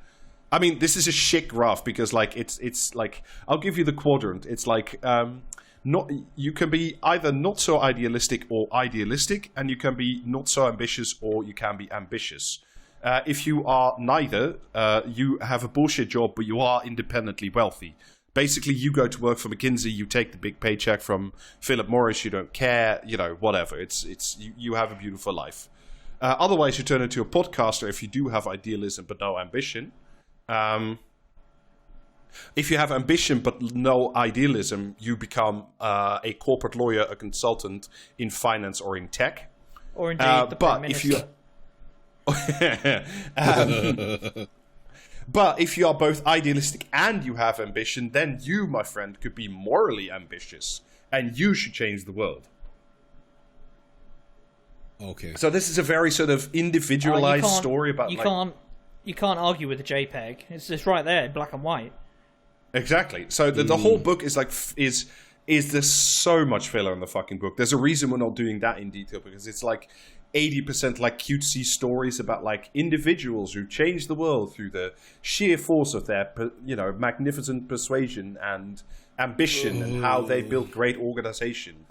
Speaker 3: I mean, this is a shit graph because it's I'll give you the quadrant. It's you can be either not so idealistic or idealistic, and you can be not so ambitious or you can be ambitious. If you are neither, you have a bullshit job, but you are independently wealthy. Basically, you go to work for McKinsey, you take the big paycheck from Philip Morris, you don't care, whatever. You have a beautiful life. Otherwise, you turn into a podcaster if you do have idealism but no ambition. If you have ambition but no idealism, you become a corporate lawyer, a consultant in finance or in tech.
Speaker 4: Or indeed the Prime Minister.
Speaker 3: But if you are both idealistic and you have ambition, then you, my friend, could be morally ambitious, and you should change the world.
Speaker 1: Okay.
Speaker 3: So this is a very sort of individualized story about...
Speaker 4: You can't argue with the JPEG. It's just right there, in black and white.
Speaker 3: Exactly. So the whole book is there's so much filler in the fucking book. There's a reason we're not doing that in detail, because it's 80% cutesy stories about individuals who change the world through the sheer force of their magnificent persuasion and ambition and how they built great organization.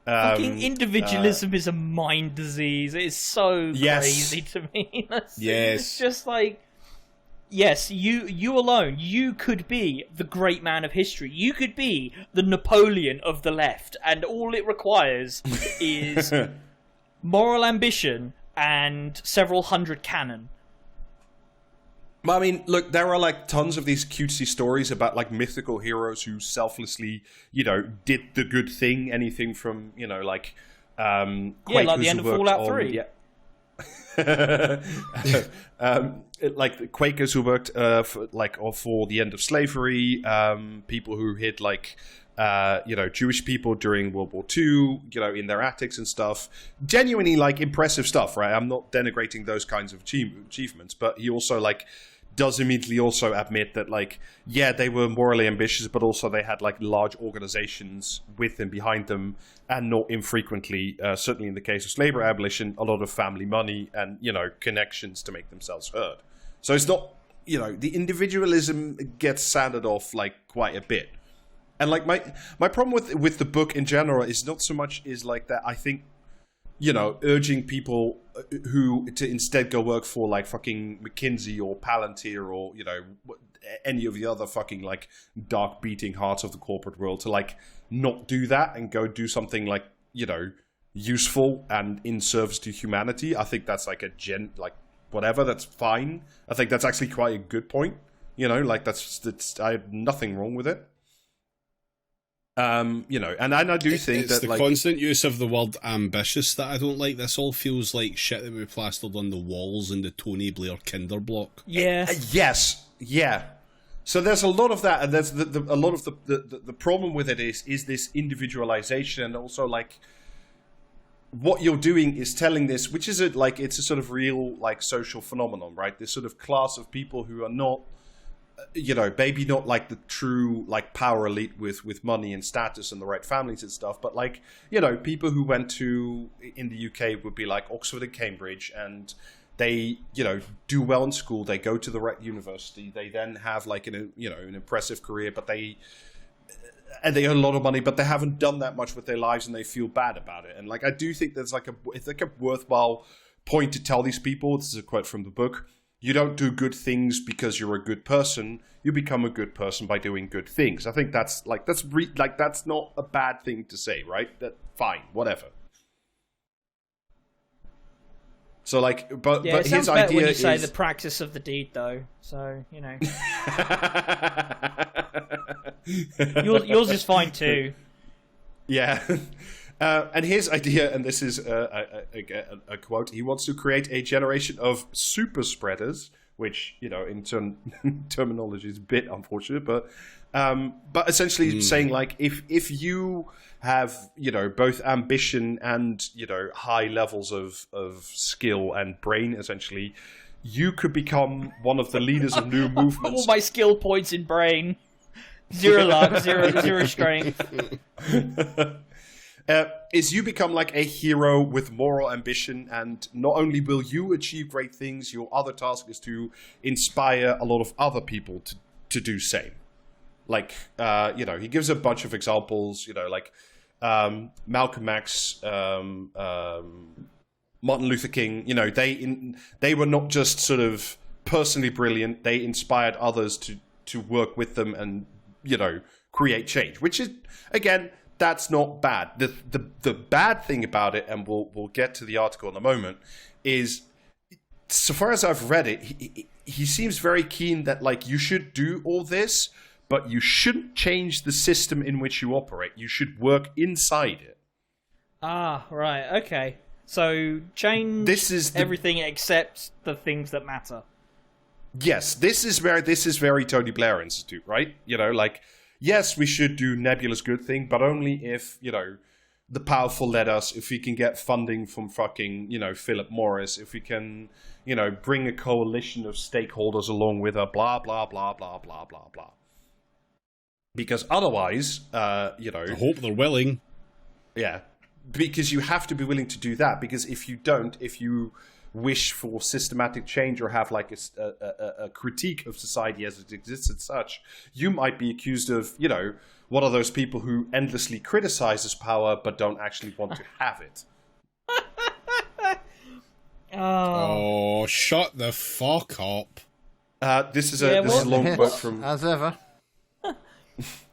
Speaker 4: Fucking individualism is a mind disease. It is so crazy to me.
Speaker 1: Yes.
Speaker 4: It's just Yes, you alone, you could be the great man of history. You could be the Napoleon of the left, and all it requires is moral ambition and several hundred cannon.
Speaker 3: I mean, look, there are like tons of these cutesy stories about like mythical heroes who selflessly, did the good thing. Anything from, like
Speaker 4: like the end of Fallout 3.
Speaker 3: Like the Quakers who worked for the end of slavery, people who hid Jewish people during World War II, in their attics and stuff. Genuinely like impressive stuff, right? I'm not denigrating those kinds of achievements, but he also does immediately also admit that they were morally ambitious, but also they had large organizations with and behind them, and not infrequently, certainly in the case of slavery abolition, a lot of family money and connections to make themselves heard. So it's not the individualism gets sanded off quite a bit, and my problem with the book in general is not so much is that I think urging people who to instead go work for fucking McKinsey or Palantir or any of the other fucking dark beating hearts of the corporate world to not do that and go do something useful and in service to humanity. I think that's whatever, that's fine. I think that's actually quite a good point. That's I have nothing wrong with it. And I do think
Speaker 1: it's
Speaker 3: that
Speaker 1: the constant use of the word ambitious that I don't like. This all feels like shit that we plastered on the walls in the Tony Blair Kinder block.
Speaker 4: Yeah.
Speaker 3: Yes. Yeah. So there's a lot of that, and there's a lot of the problem with it is this individualization, and also what you're doing is telling this, which is it's a sort of real social phenomenon, right? This sort of class of people who are not, maybe not the true power elite with money and status and the right families and stuff, but people who went to, in the UK would be Oxford and Cambridge, and they do well in school, they go to the right university, they then have an impressive career, but they earn a lot of money, but they haven't done that much with their lives and they feel bad about it. And I do think there's it's a worthwhile point to tell these people. This is a quote from the book. You don't do good things because you're a good person. You become a good person by doing good things. I think that's that's not a bad thing to say, right? That fine, whatever. So but
Speaker 4: it
Speaker 3: his
Speaker 4: sounds better
Speaker 3: idea
Speaker 4: when you
Speaker 3: is
Speaker 4: say the practice of the deed, though. So yours is fine too.
Speaker 3: Yeah. And his idea, and this is a quote, he wants to create a generation of super spreaders, which, in terminology is a bit unfortunate, but essentially saying if you have, both ambition and, high levels of skill and brain, essentially, you could become one of the leaders of new movements.
Speaker 4: All my skill points in brain. 0 luck, zero strength.
Speaker 3: Is you become a hero with moral ambition, and not only will you achieve great things, your other task is to inspire a lot of other people to do same. He gives a bunch of examples, Malcolm X, Martin Luther King, they were not just sort of personally brilliant, they inspired others to work with them and, create change, which is, again, that's not bad. The bad thing about it, and we'll get to the article in a moment, is so far as I've read it, he seems very keen that you should do all this, but you shouldn't change the system in which you operate. You should work inside it. Ah,
Speaker 4: right, okay. So change everything except the things that matter.
Speaker 3: Yes, this is very Tony Blair Institute, right? Yes, we should do Nebula's good thing, but only if, the powerful let us, if we can get funding from fucking, Philip Morris, if we can, bring a coalition of stakeholders along with a blah, blah, blah, blah, blah, blah, blah. Because otherwise,
Speaker 1: I hope they're willing.
Speaker 3: Yeah, because you have to be willing to do that, because if you don't, if you wish for systematic change or have a critique of society as it exists and such, you might be accused of, one of those people who endlessly criticizes power but don't actually want to have it.
Speaker 1: Oh, shut the fuck up.
Speaker 3: This is a long
Speaker 2: Hits,
Speaker 3: quote from.
Speaker 2: as ever.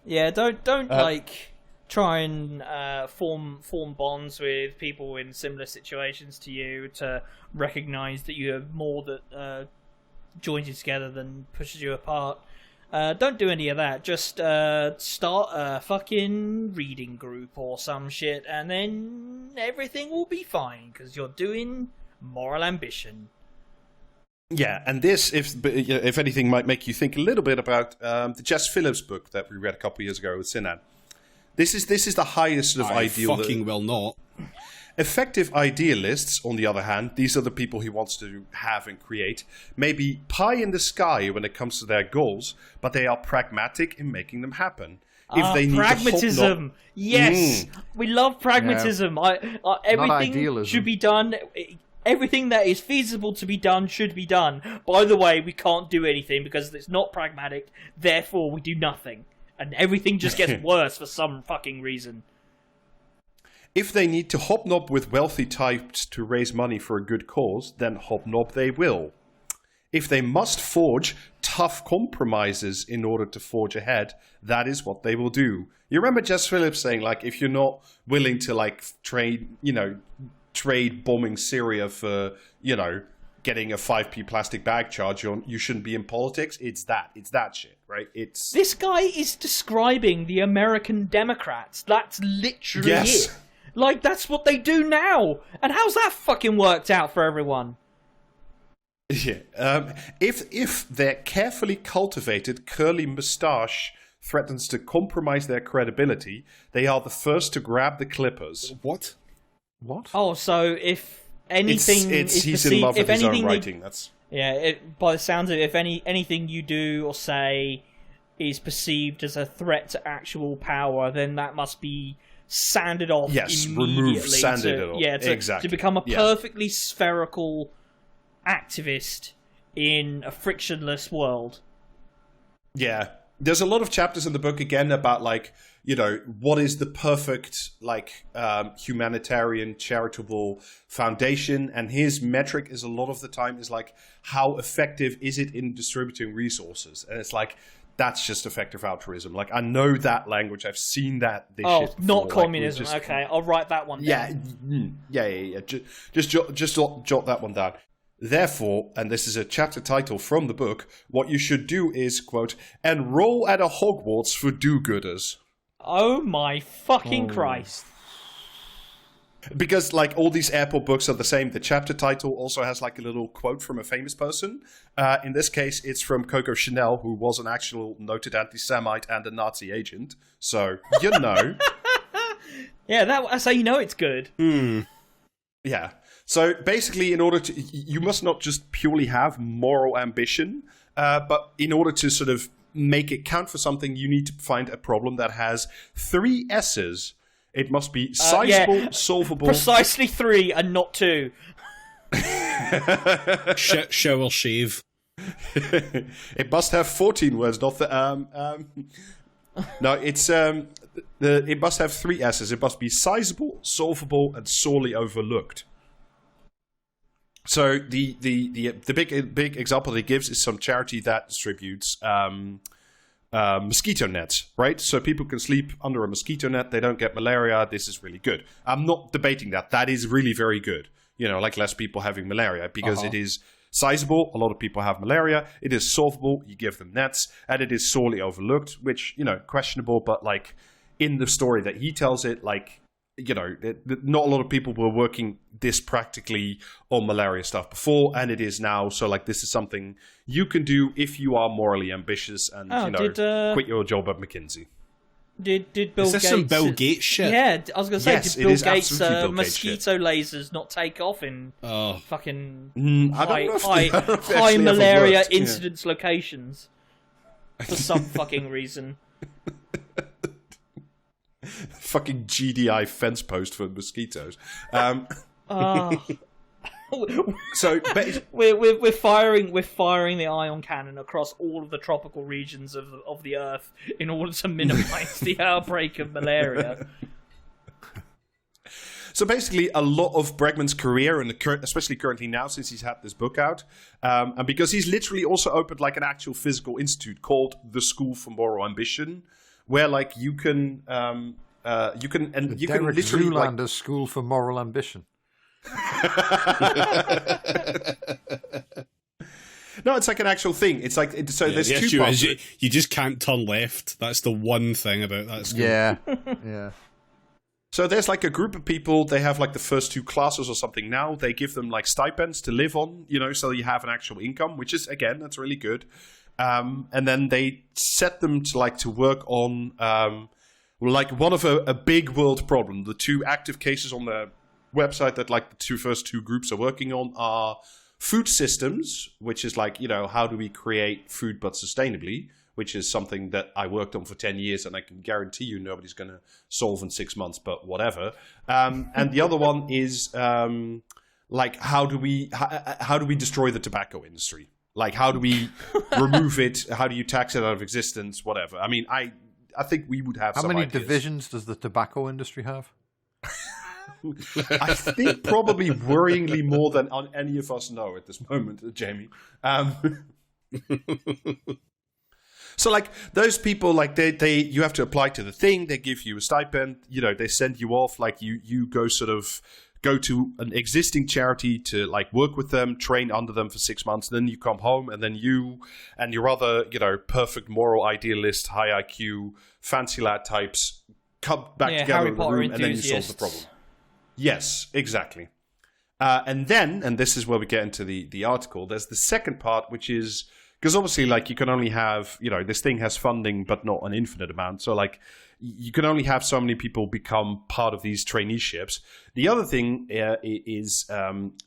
Speaker 4: Yeah, don't like try and form bonds with people in similar situations to you to recognise that you have more that joins you together than pushes you apart. Don't do any of that. Just start a fucking reading group or some shit, and then everything will be fine because you're doing moral ambition.
Speaker 3: Yeah, and this, if anything, might make you think a little bit about the Jess Phillips book that we read a couple of years ago with Sinan. This is the highest sort of ideal.
Speaker 1: Fucking will not.
Speaker 3: Effective idealists, on the other hand, these are the people he wants to have and create, may be pie in the sky when it comes to their goals, but they are pragmatic in making them happen. If they need
Speaker 4: pragmatism, yes, we love pragmatism. Everything should be done. Everything that is feasible to be done should be done. By the way, we can't do anything because it's not pragmatic. Therefore, we do nothing, and everything just gets worse for some fucking reason.
Speaker 3: If they need to hobnob with wealthy types to raise money for a good cause, then hobnob they will. If they must forge tough compromises in order to forge ahead, that is what they will do. You remember Jess Phillips saying, like, if you're not willing to, like, trade bombing Syria for, getting a 5p plastic bag charge, you shouldn't be in politics. It's that shit, right?
Speaker 4: This guy is describing the American Democrats. That's literally it. Like, that's what they do now. And how's that fucking worked out for everyone?
Speaker 3: Yeah. If their carefully cultivated curly moustache threatens to compromise their credibility, they are the first to grab the clippers.
Speaker 1: What?
Speaker 4: Oh, so if anything
Speaker 3: he's in love with his own writing.
Speaker 4: By the sounds of it, if anything you do or say is perceived as a threat to actual power, then that must be sanded off immediately.
Speaker 3: Sanded it off.
Speaker 4: Yeah,
Speaker 3: exactly.
Speaker 4: To become a perfectly spherical activist in a frictionless world.
Speaker 3: Yeah. There's a lot of chapters in the book, again, about, like, what is the perfect, like, humanitarian, charitable foundation. And his metric is a lot of the time is, like, how effective is it in distributing resources? And it's like, that's just effective altruism. Like, I know that language. I've seen that. Shit before.
Speaker 4: Not communism. Like, okay, I'll write that one down.
Speaker 3: Yeah. Just jot that one down. Therefore, and this is a chapter title from the book, what you should do is, quote, enroll at a Hogwarts for do-gooders.
Speaker 4: Oh my fucking Christ.
Speaker 3: Because, like, all these airport books are the same. The chapter title also has, like, a little quote from a famous person. In this case, it's from Coco Chanel, who was an actual noted anti-Semite and a Nazi agent. So,
Speaker 4: Yeah, that's how you know it's good.
Speaker 3: Yeah. So, basically, in order to... You must not just purely have moral ambition, but in order to sort of make it count for something, you need to find a problem that has 3 S's. It must be sizable, solvable...
Speaker 4: Precisely 3 and not 2.
Speaker 1: Shower shave.
Speaker 3: It must have 14 words, not the... No, it's... it must have 3 S's. It must be sizable, solvable, and sorely overlooked. So the big example that he gives is some charity that distributes mosquito nets, right? So people can sleep under a mosquito net. They don't get malaria. This is really good. I'm not debating that. That is really very good. Like less people having malaria because it is sizable. A lot of people have malaria. It is solvable. You give them nets, and it is sorely overlooked, which questionable. But like in the story that he tells it, like. Not a lot of people were working this practically on malaria stuff before, and it is now. So, like, this is something you can do if you are morally ambitious and, quit your job at McKinsey.
Speaker 4: Did Bill Gates...
Speaker 1: Is this some Bill Gates shit?
Speaker 4: Yeah, I was going to say,
Speaker 3: yes,
Speaker 4: did Bill Gates
Speaker 3: Bill Gates
Speaker 4: mosquito lasers not take off in fucking
Speaker 3: high
Speaker 4: malaria incidence locations for some fucking reason?
Speaker 3: Fucking GDI fence post for mosquitoes. So
Speaker 4: we're firing the ion cannon across all of the tropical regions of the Earth in order to minimize the outbreak of malaria.
Speaker 3: So basically, a lot of Bregman's career, and especially currently now, since he's had this book out, and because he's literally also opened like an actual physical institute called the School for Moral Ambition, where like you can
Speaker 2: Derek
Speaker 3: literally
Speaker 2: Zoolander's School for Moral Ambition.
Speaker 3: No, it's like an actual thing. It's like there's
Speaker 1: the
Speaker 3: two
Speaker 1: issue
Speaker 3: parts.
Speaker 1: is you just can't turn left. That's the one thing about that school.
Speaker 2: Yeah.
Speaker 3: So there's like a group of people, they have like the first 2 classes or something now. They give them like stipends to live on, so you have an actual income, which is, again, that's really good. And then they set them to work on like one of a big world problem. The 2 active cases on the website that like the first two groups are working on are food systems, which is like, how do we create food but sustainably? Which is something that I worked on for 10 years, and I can guarantee you nobody's going to solve in 6 months, but whatever. And the other one is like, how do we destroy the tobacco industry? Like, how do we remove it? How do you tax it out of existence? Whatever. I mean, I think we would have
Speaker 2: How
Speaker 3: some
Speaker 2: many
Speaker 3: ideas.
Speaker 2: divisions does the tobacco industry have?
Speaker 3: I think probably worryingly more than any of us know at this moment, Jamie. So like those people, like they you have to apply to the thing. They give you a stipend. They send you off. Like you go to an existing charity to like work with them, train under them for 6 months. Then you come home, and then you and your other perfect moral idealist, high IQ, fancy lad types come back together
Speaker 4: Harry
Speaker 3: in the
Speaker 4: Potter
Speaker 3: room, and then you solve the problem. Yes, exactly. And this is where we get into the article. There's the second part, which is because obviously, like, you can only have, this thing has funding, but not an infinite amount. So, like, you can only have so many people become part of these traineeships. The other thing is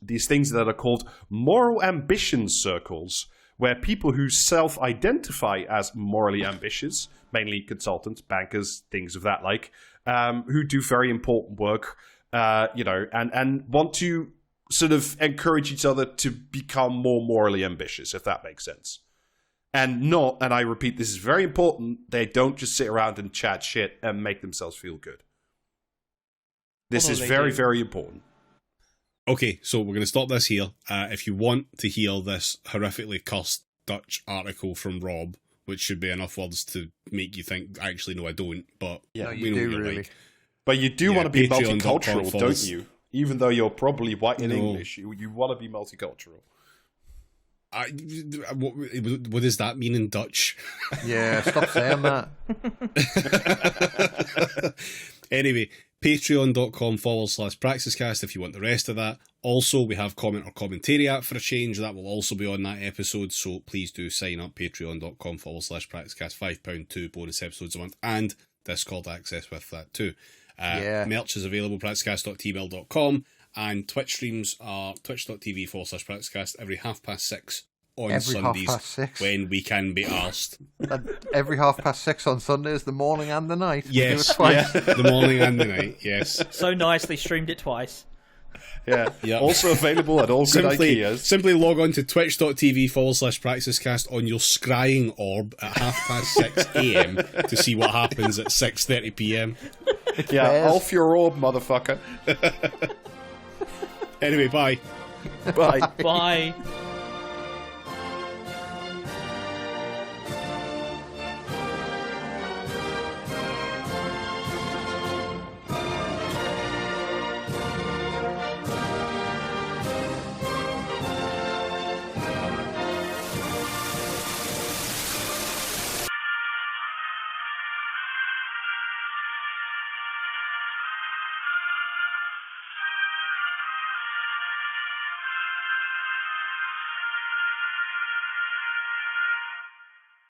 Speaker 3: these things that are called moral ambition circles, where people who self-identify as morally ambitious, mainly consultants, bankers, things of that like, who do very important work, and want to sort of encourage each other to become more morally ambitious, if that makes sense. And I repeat, this is very important, they don't just sit around and chat shit and make themselves feel good. This is very, very important.
Speaker 1: Okay, so we're going to stop this here. If you want to hear this horrifically cursed Dutch article from Rob, which should be enough words to make you think, actually, no, I don't, but
Speaker 3: yeah,
Speaker 1: we know what you're
Speaker 2: really.
Speaker 1: like.
Speaker 3: But you do want to be multicultural,
Speaker 1: Patreon.com
Speaker 3: don't you? Even though you're probably white in English, you want to be multicultural.
Speaker 1: What does that mean in Dutch?
Speaker 2: Yeah, stop saying that.
Speaker 1: Anyway, patreon.com/praxiscast if you want the rest of that. Also, we have comment or commentariat for a change. That will also be on that episode, so please do sign up, patreon.com/praxiscast. £5, 2 bonus episodes a month, and Discord access with that too. Merch is available, praxiscast.tmail.com, and Twitch streams are twitch.tv/praxiscast every 6:30 on Sundays
Speaker 2: 6:30?
Speaker 1: when we can be arsed.
Speaker 2: Every 6:30 on Sundays, the morning and the night.
Speaker 1: Yes,
Speaker 2: We do it twice.
Speaker 1: the morning and the night, yes.
Speaker 4: So nice, they streamed it twice.
Speaker 3: Yeah.
Speaker 1: Yep.
Speaker 3: Also available at all good Ikeas.
Speaker 1: Simply log on to twitch.tv/praxiscast on your scrying orb at 6:30 a.m. to see what happens at 6:30 p.m.
Speaker 3: Yeah, off your orb, motherfucker.
Speaker 1: Anyway, bye.
Speaker 3: Bye.
Speaker 4: Bye.